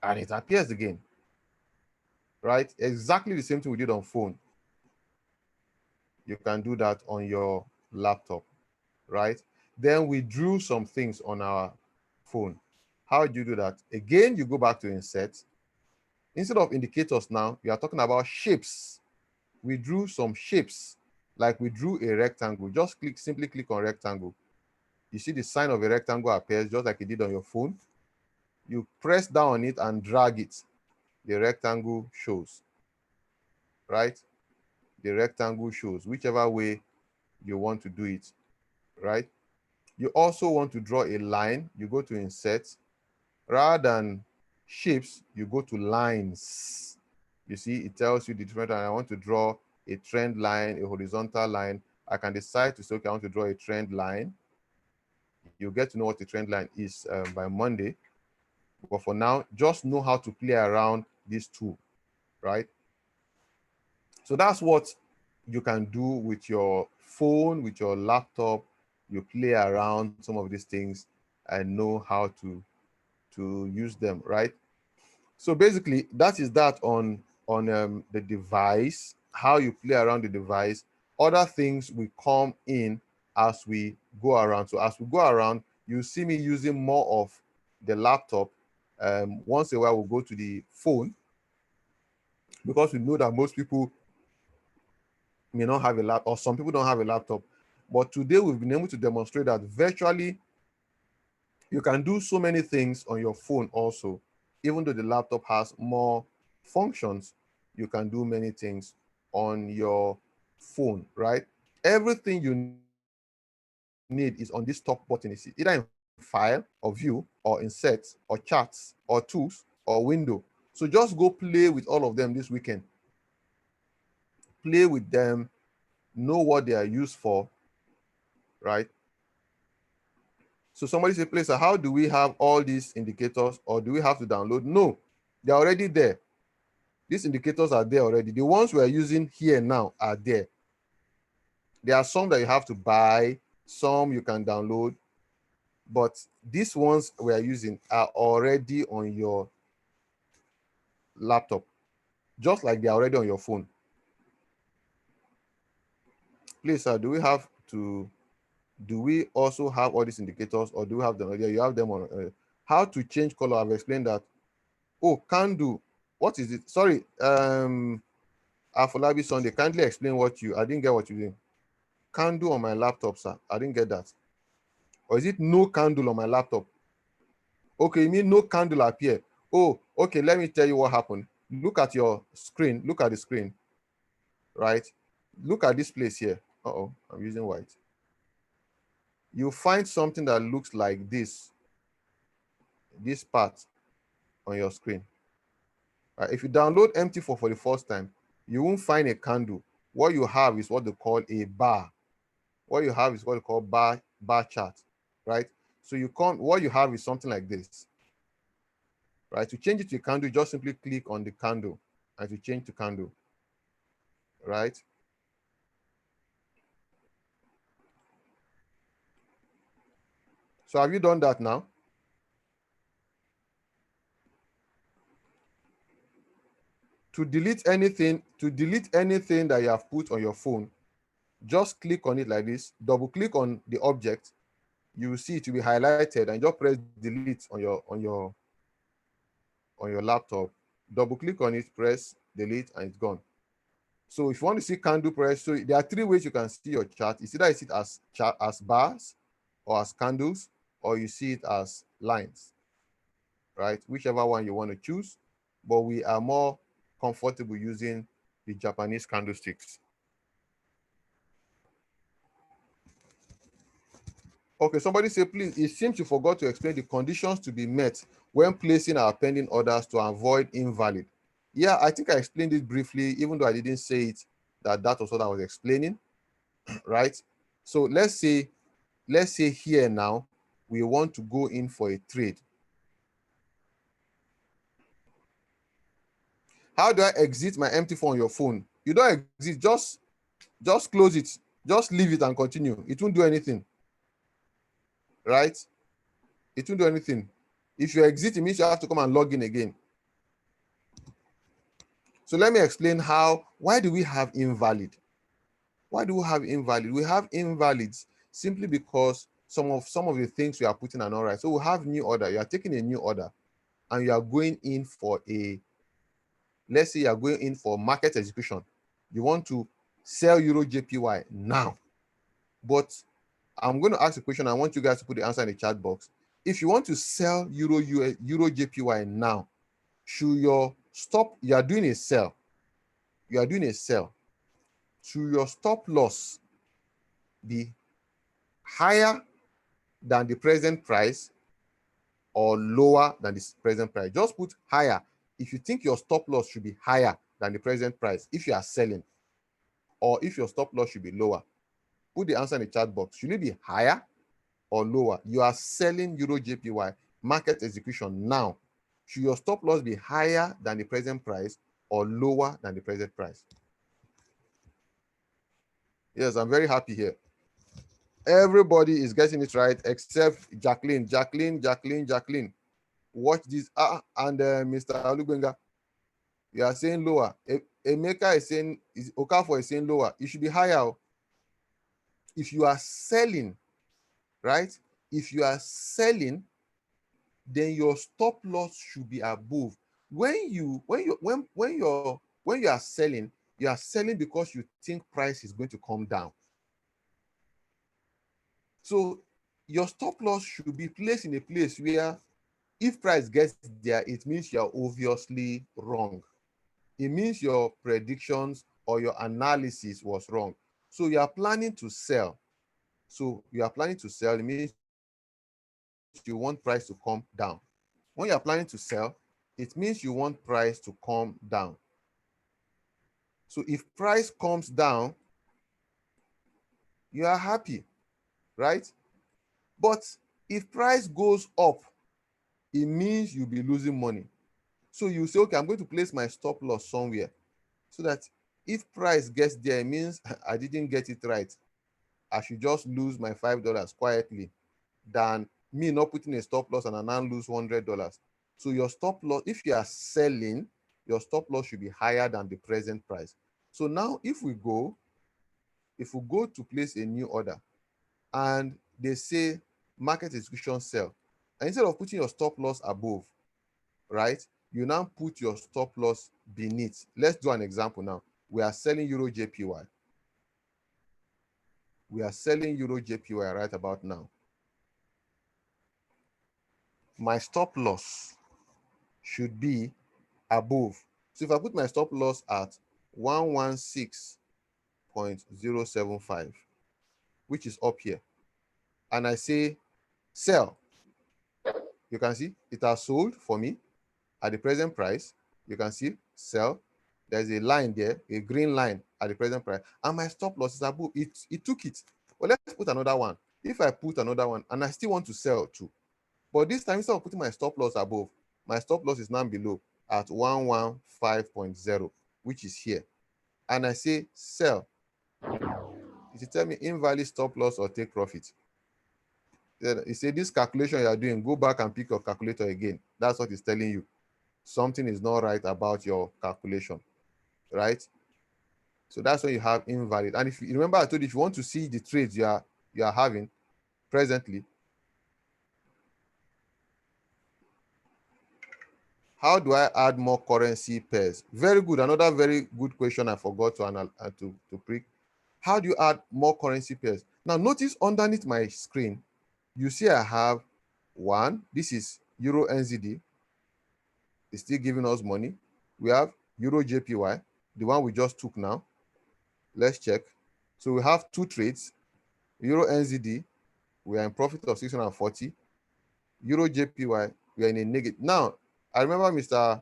and it appears again, right? Exactly the same thing we did on phone. You can do that on your laptop, right? Then we drew some things on our phone. How do you do that? Again, you go back to insert. Instead of indicators now, we are talking about shapes. We drew some shapes, like we drew a rectangle. Just simply click on rectangle. You see the sign of a rectangle appears just like it did on your phone. You press down on it and drag it. The rectangle shows, right? The rectangle shows, whichever way you want to do it, right? You also want to draw a line. You go to insert. Rather than shapes, you go to lines. You see, it tells you the different line. I want to draw a trend line, a horizontal line. I can decide to say, okay, I want to draw a trend line. You'll get to know what the trend line is by Monday. But for now, just know how to play around this tool, right? So that's what you can do with your phone, with your laptop. You play around some of these things. I know how to use them, right? So basically, that is that on the device, how you play around the device. Other things will come in as we go around. So as we go around, you see me using more of the laptop. Once in a while, we'll go to the phone because we know that most people may not have a laptop, or some people don't have a laptop. But today we've been able to demonstrate that virtually you can do so many things on your phone also. Even though the laptop has more functions, you can do many things on your phone, right? Everything you need is on this top button. You see, either in file or view or insert or charts or tools or window. So just go play with all of them this weekend. Play with them, know what they are used for, right? So somebody say, "Please, how do we have all these indicators, or do we have to download?" No, they're already there. These indicators are there already. The ones we are using here now are there. There are some that you have to buy, some you can download, but these ones we are using are already on your laptop, just like they're already on your phone. Please, sir, do we also have all these indicators, or do we have them? Yeah, you have them on. How to change color? I've explained that. Oh, can do. What is it? Sorry, Afolabi Sunday. Kindly explain I didn't get what you did. Candle on my laptop, sir. I didn't get that. Or is it no candle on my laptop? Okay, you mean no candle appear? Oh, okay. Let me tell you what happened. Look at your screen. Look at the screen, right? Look at this place here. Uh-oh, I'm using white. You find something that looks like this part on your screen. Right? If you download MT4 for the first time, you won't find a candle. What you have is what they call a bar. What you have is what you call bar chart, right? So what you have is something like this, right? To change it to a candle, just simply click on the candle and to change to candle, right? So have you done that now? To delete anything that you have put on your phone, just click on it like this, double click on the object, you will see it will be highlighted, and just press delete on your laptop. Double click on it, press delete, and it's gone. So if you want to see candle press, so there are 3 ways you can see your chart. It's either you see it as bars or as candles, or you see it as lines, right? Whichever one you want to choose, but we are more comfortable using the Japanese candlesticks. Okay, somebody say, please, it seems you forgot to explain the conditions to be met when placing our pending orders to avoid invalid. Yeah, I think I explained it briefly, even though I didn't say it, that was what I was explaining, right? So let's say here now, we want to go in for a trade. How do I exit my MT4 on your phone? You don't exit, just close it, just leave it and continue. It won't do anything, right? It won't do anything. If you exit, it means you have to come and log in again. So let me explain why do we have invalid? Why do we have invalid? We have invalids simply because some of the things we are putting are not right. So we have new order. You are taking a new order and you are going in for let's say you are going in for market execution. You want to sell Euro JPY now. But I'm going to ask a question. I want you guys to put the answer in the chat box. If you want to sell Euro JPY now, should your stop, you are doing a sell. You are doing a sell. Should your stop loss be higher than the present price or lower than the present price? Just put higher if you think your stop loss should be higher than the present price if you are selling, or if your stop loss should be lower. Put the answer in the chat box. Should it be higher or lower? You are selling Euro JPY market execution now. Should your stop loss be higher than the present price or lower than the present price? Yes, I'm very happy here. Everybody is getting it right except Jacqueline. Jacqueline. Watch this. And Mr. Alugbenga, you are saying lower. Emeka is saying, Okafor is saying lower. It should be higher. If you are selling, right? If you are selling, then your stop loss should be above. When you are selling, you are selling because you think price is going to come down. So your stop loss should be placed in a place where if price gets there, it means you're obviously wrong. It means your predictions or your analysis was wrong. So you are planning to sell. It means you want price to come down. When you are planning to sell, it means you want price to come down. So if price comes down, you are happy, right? But if price goes up, it means you'll be losing money. So you say, okay, I'm going to place my stop loss somewhere so that if price gets there, it means I didn't get it right. I should just lose my $5 quietly than me not putting a stop loss and I now lose $100. So your stop loss, if you are selling, your stop loss should be higher than the present price. So now if we go to place a new order and they say market execution sell, and instead of putting your stop loss above, right, you now put your stop loss beneath. Let's do an example now. We are selling Euro JPY. Right about now. My stop loss should be above. So if I put my stop loss at 116.075, which is up here, and I say sell, you can see it has sold for me at the present price. You can see sell. There's a line there, a green line at the present price, and my stop loss is above. It took it. Well, let's put another one. If I put another one and I still want to sell too, but this time instead of putting my stop loss above, my stop loss is now below at 115.0, which is here. And I say sell. It will tell me invalid stop loss or take profit. It say this calculation you are doing, go back and pick your calculator again. That's what it's telling you. Something is not right about your calculation, right? So that's when you have invalid. And if you remember, I told you if you want to see the trades you are having presently, how do I add more currency pairs? Very good. Another very good question I forgot to pick. How do you add more currency pairs? Now notice underneath my screen, you see I have one. This is Euro NZD. It's still giving us money. We have Euro JPY, the one we just took now. Let's check. So we have two trades. Euro NZD, we are in profit of 640. Euro JPY, we are in a negative. Now, I remember Mr.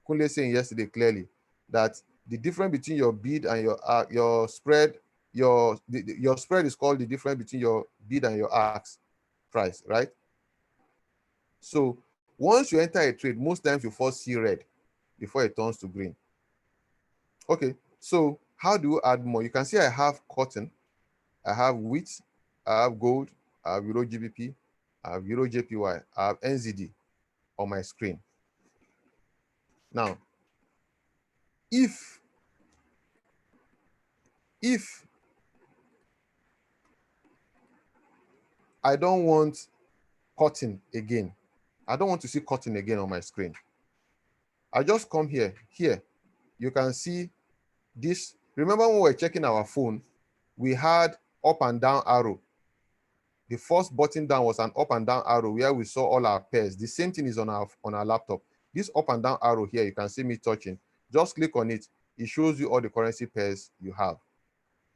Kunle saying yesterday clearly that the difference between your bid and your spread, your spread is called the difference between your bid and your ask price, right? So once you enter a trade, most times you first see red before it turns to green. Okay, so how do you add more? You can see I have cotton, I have wheat, I have gold, I have Euro GBP, I have Euro JPY, I have NZD on my screen. Now, if I don't want cotton again, I don't want to see cotton again on my screen, I just come here. Here, you can see this. Remember when we were checking our phone, we had up and down arrow. The first button down was an up and down arrow where we saw all our pairs. The same thing is on our laptop. This up and down arrow here, you can see me touching. Just click on it. It shows you all the currency pairs you have.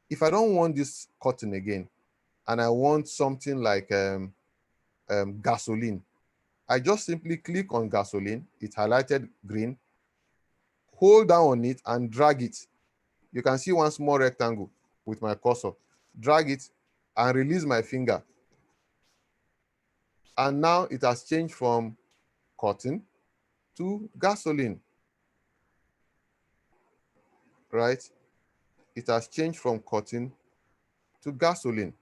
If I don't want this cotton again, and I want something like gasoline, I just simply click on gasoline. It's highlighted green. Hold down on it and drag it. You can see one small rectangle with my cursor. Drag it and release my finger. And now it has changed from cotton to gasoline, right? It has changed from cotton to gasoline.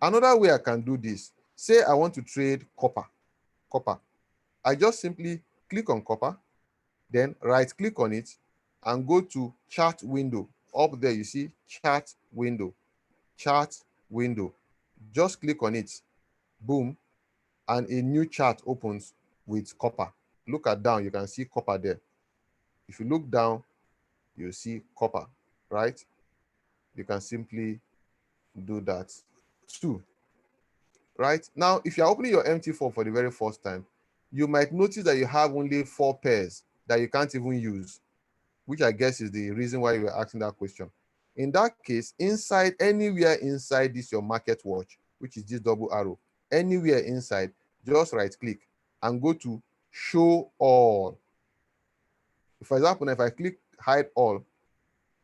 Another way I can do this, say I want to trade copper. I just simply click on copper, then right click on it and go to chart window. Up there, you see chart window. Just click on it, boom, and a new chart opens with copper. Look at down, you can see copper there. If you look down, you see copper, right? You can simply do that too. Right now, if you're opening your MT4 for the very first time, you might notice that you have only 4 pairs that you can't even use, which I guess is the reason why you were asking that question. In that case, anywhere inside this your market watch, which is this double arrow, anywhere inside, just right click and go to show all. For example, if I click hide all,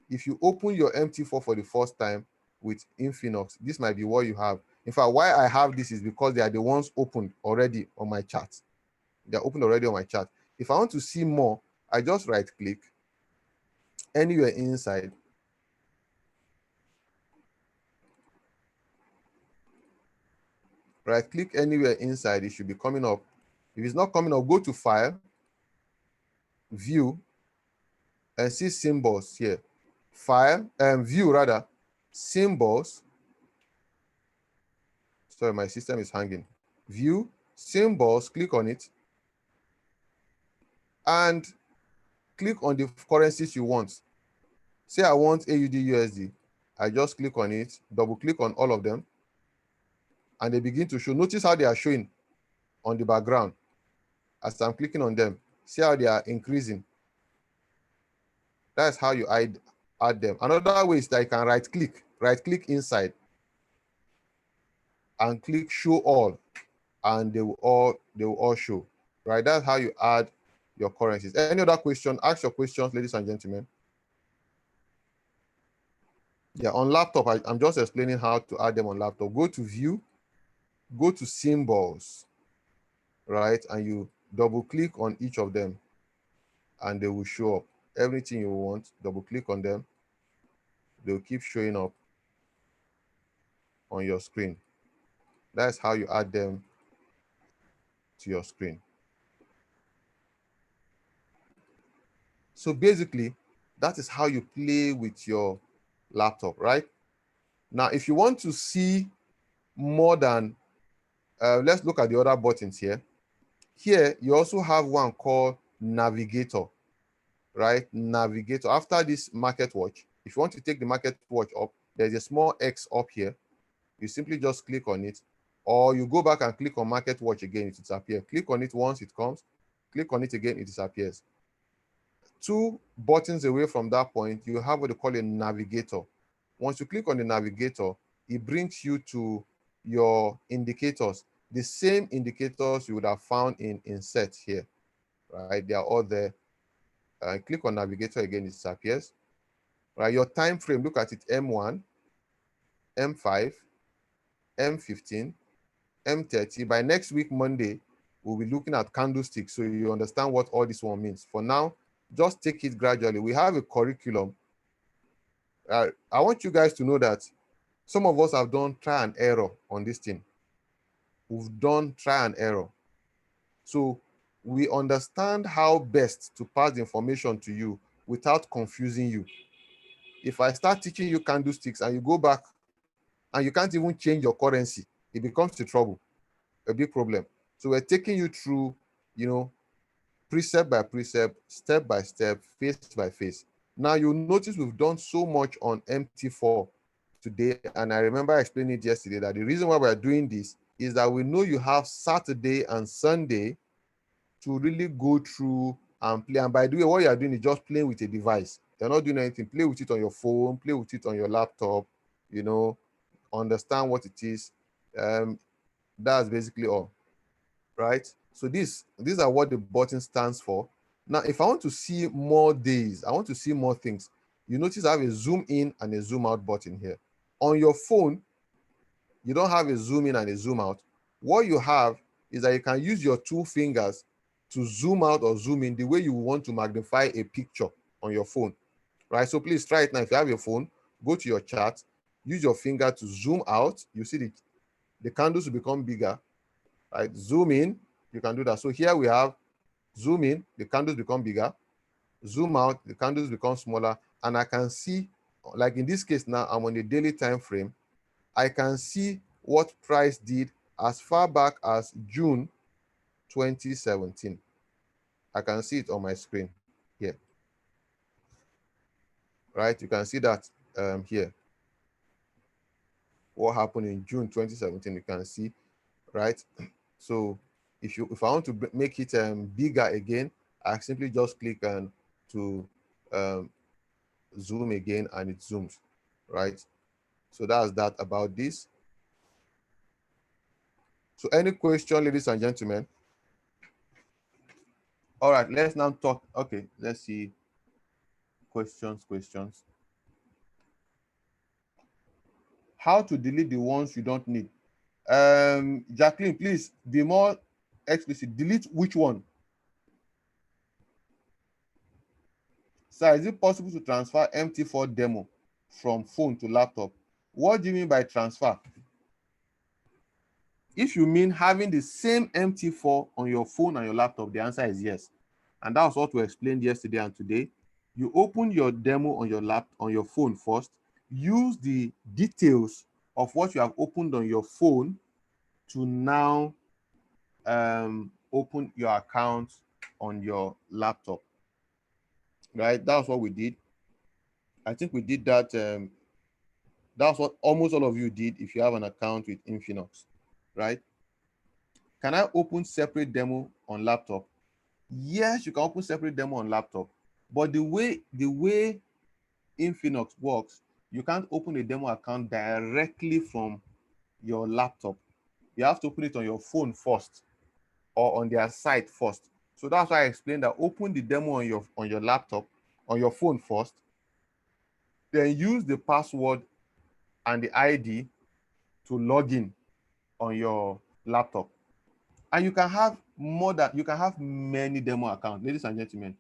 if you open your MT4 for the first time with Infinox, this might be what you have. In fact, why I have this is because they are the ones opened already on my chart. They're opened already on my chart. If I want to see more, I just right click anywhere inside. Right click anywhere inside, it should be coming up. If it's not coming up, go to file, view, and see symbols here. File, view rather, symbols. Sorry, my system is hanging. View, symbols, click on it, and click on the currencies you want. Say I want AUD USD. I just click on it, double click on all of them, and they begin to show. Notice how they are showing on the background as I'm clicking on them. See how they are increasing. That's how you add them. Another way is that you can right click inside and click show all, and they will all show. Right? That's how you add your currencies. Any other question? Ask your questions, ladies and gentlemen. Yeah, on laptop, I'm just explaining how to add them on laptop. Go to view, go to symbols, right? And you double click on each of them and they will show up. Everything you want, double click on them. They'll keep showing up on your screen. That's how you add them to your screen. So basically, that is how you play with your laptop, right? Now, if you want to see more than, let's look at the other buttons here. Here, you also have one called Navigator, right? Navigator. After this market watch, if you want to take the market watch up, there's a small X up here. You simply just click on it, or you go back and click on market watch again, it disappears. Click on it once it comes, click on it again, it disappears. 2 buttons away from that point, you have what they call a navigator. Once you click on the navigator, it brings you to your indicators, the same indicators you would have found in insert here, right? They are all there. Click on navigator again, it disappears. Right, your time frame, look at it, M1, M5, M15, M30. By next week, Monday, we'll be looking at candlesticks, so you understand what all this one means. For now, just take it gradually. We have a curriculum. I want you guys to know that some of us have done try and error on this thing. We've done try and error. So we understand how best to pass the information to you without confusing you. If I start teaching you candlesticks and you go back and you can't even change your currency, it becomes a big problem. So we're taking you through, precept by precept, step by step, phase by phase. Now you'll notice we've done so much on MT4 today, and I remember explaining it yesterday that the reason why we're doing this is that we know you have Saturday and Sunday to really go through and play. And by the way, what you're doing is just playing with a device. You're not doing anything. Play with it on your phone, play with it on your laptop, understand what it is. That's basically all, right? So these are what the button stands for. Now, if I want to see more days, I want to see more things, you notice I have a zoom in and a zoom out button here. On your phone, you don't have a zoom in and a zoom out. What you have is that you can use your 2 fingers to zoom out or zoom in the way you want to magnify a picture on your phone, right? So please try it now. If you have your phone, go to your chart, use your finger to zoom out. You see the candles will become bigger, right? Zoom in, you can do that. So here we have zoom in, the candles become bigger, zoom out, the candles become smaller, and I can see, like in this case now, I'm on the daily time frame. I can see what price did as far back as June 2017. I can see it on my screen here, right? You can see that here. What happened in June 2017, you can see, right? So if I want to make it bigger again, I simply just click on to zoom again, and it zooms, right? So that's that about this. So any question, ladies and gentlemen? All right, let's now talk. Okay, let's see. Questions. How to delete the ones you don't need? Jacqueline, please be more explicit. Delete which one? Sir, is it possible to transfer MT4 demo from phone to laptop? What do you mean by transfer? If you mean having the same MT4 on your phone and your laptop, the answer is yes. And that was what we explained yesterday and today. You open your demo on your phone first, use the details of what you have opened on your phone to now open your account on your laptop. Right? That's what we did. I think we did that. That's what almost all of you did if you have an account with Infinix, right? Can I open separate demo on laptop? Yes, you can open separate demo on laptop, but the way Infinix works, you can't open a demo account directly from your laptop. You have to open it on your phone first or on their site first. So that's why I explained that open the demo on your laptop, on your phone first, then use the password and the ID to log in on your laptop. And you can have many demo accounts, ladies and gentlemen.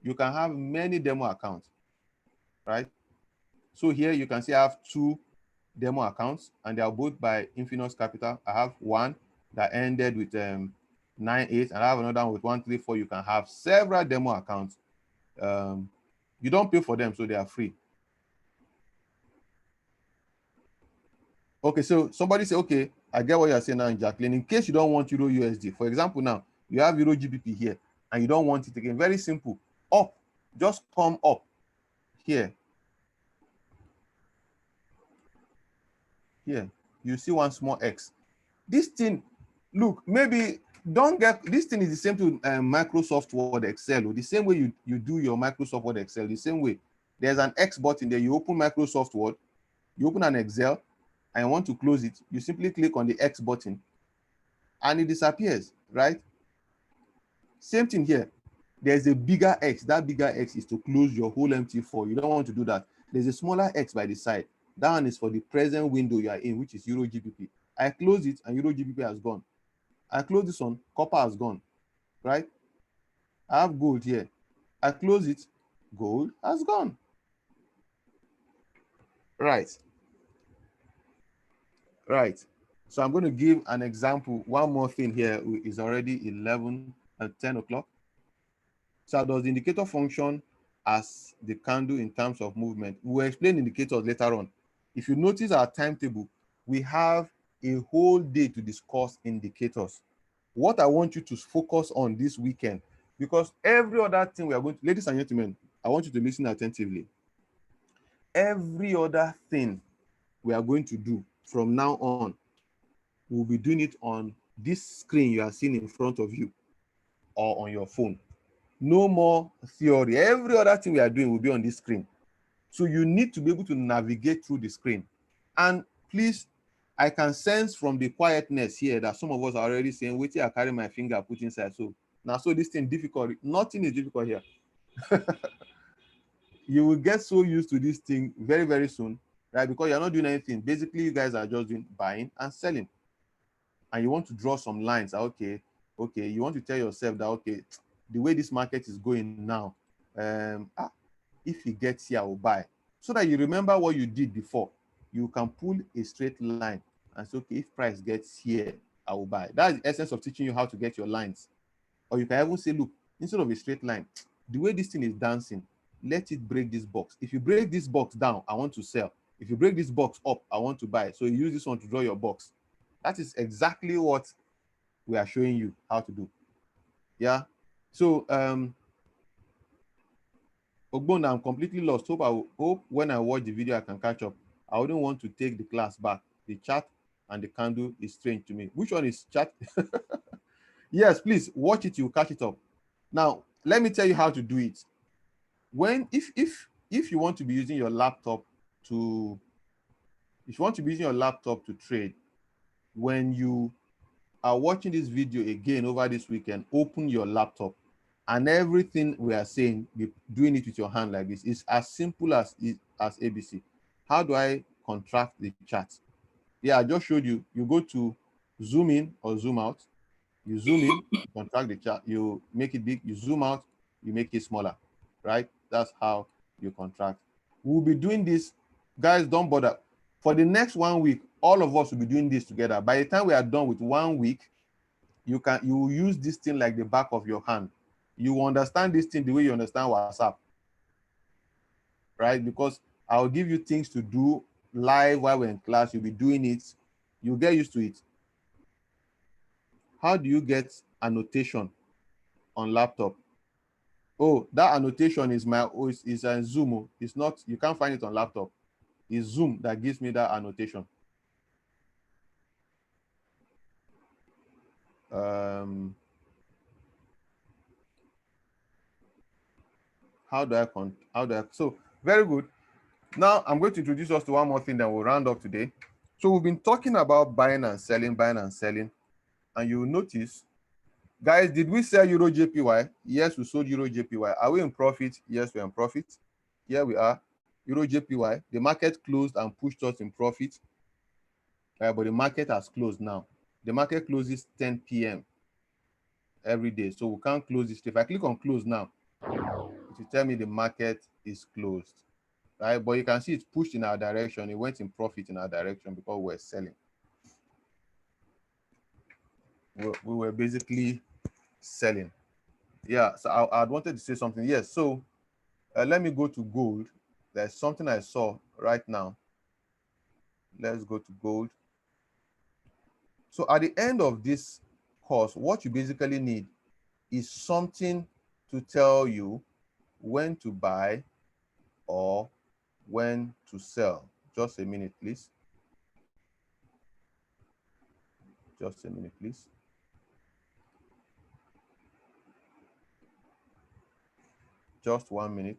You can have many demo accounts, right? So here you can see I have 2 demo accounts, and they are both by Infinix Capital. I have one that ended with 98, and I have another one with 134. You can have several demo accounts. You don't pay for them, so they are free. Okay, so somebody say, okay, I get what you're saying now, Jacqueline. In case you don't want Euro USD, for example, now you have Euro GBP here, and you don't want it again. Very simple. Up, just come up here. Here, you see one small X. This thing, look, maybe don't get this thing is the same to Microsoft Word, Excel, or the same way you do your Microsoft Word, Excel, the same way. There's an X button there. You open Microsoft Word, you open an Excel, and you want to close it. You simply click on the X button, and it disappears, right? Same thing here. There's a bigger X. That bigger X is to close your whole MT4. You don't want to do that. There's a smaller X by the side. That one is for the present window you are in, which is Euro GBP. I close it, and Euro GBP has gone. I close this one, copper has gone, right? I have gold here. I close it, gold has gone. Right. So I'm going to give an example. One more thing here is already 11 and 10 o'clock. So does the indicator function as the candle in terms of movement? We'll explain indicators later on. If you notice our timetable, we have a whole day to discuss indicators. What I want you to focus on this weekend, because every other thing we are going to, ladies and gentlemen, I want you to listen attentively. Every other thing we are going to do from now on, we'll be doing it on this screen you are seeing in front of you or on your phone. No more theory. Every other thing we are doing will be on this screen. So you need to be able to navigate through the screen. And please, I can sense from the quietness here that some of us are already saying, wait till I carry my finger, put inside. So now, so this thing difficult. Nothing is difficult here. You will get so used to this thing very, very soon, right? Because you're not doing anything. Basically, you guys are just doing buying and selling. And you want to draw some lines. Okay, you want to tell yourself that, okay, the way this market is going now, if it gets here, I will buy. So that you remember what you did before. You can pull a straight line and say, okay, if price gets here, I will buy. That's the essence of teaching you how to get your lines. Or you can even say, look, instead of a straight line, the way this thing is dancing, let it break this box. If you break this box down, I want to sell. If you break this box up, I want to buy. So you use this one to draw your box. That is exactly what we are showing you how to do. Yeah. So Ogbonna, I'm completely lost. Hope when I watch the video I can catch up. I wouldn't want to take the class back. The chart and the candle is strange to me. Which one is chart? Yes, please watch it, you'll catch it up. Now, let me tell you how to do it. If you want to be using your laptop to trade, when you are watching this video again over this weekend, open your laptop, and everything we are saying, be doing it with your hand like this. It's as simple as ABC. How do I contract the chart? Yeah, I just showed you. You go to zoom in or zoom out. You zoom in, you contract the chart, you make it big. You zoom out, you make it smaller, right? That's how you contract. We'll be doing this, guys. Don't bother. For the next 1 week, all of us will be doing this together. By the time we are done with 1 week, you will use this thing like the back of your hand. You will understand this thing the way you understand WhatsApp, right? Because I'll give you things to do live while we're in class. You'll be doing it. You'll get used to it. How do you get annotation on laptop? Oh, that annotation is is a Zoom. It's not, you can't find it on laptop. It's Zoom that gives me that annotation. So very good. Now I'm going to introduce us to one more thing that we'll round up today. So we've been talking about buying and selling, and you will notice, guys, did we sell Euro JPY? Yes, we sold Euro JPY. Are we in profit? Yes, we're in profit. Here we are, Euro JPY. The market closed and pushed us in profit, but the market has closed now. The market closes 10 p.m. every day, so we can't close this. If I click on close now, it will tell me the market is closed, right? But you can see it's pushed in our direction. It went in profit in our direction because we're selling. We were basically selling. Yeah, so I wanted to say something. Yes, so let me go to gold. There's something I saw right now. Let's go to gold. So at the end of this course, what you basically need is something to tell you when to buy or when to sell. Just a minute, please. Just a minute, please. Just 1 minute.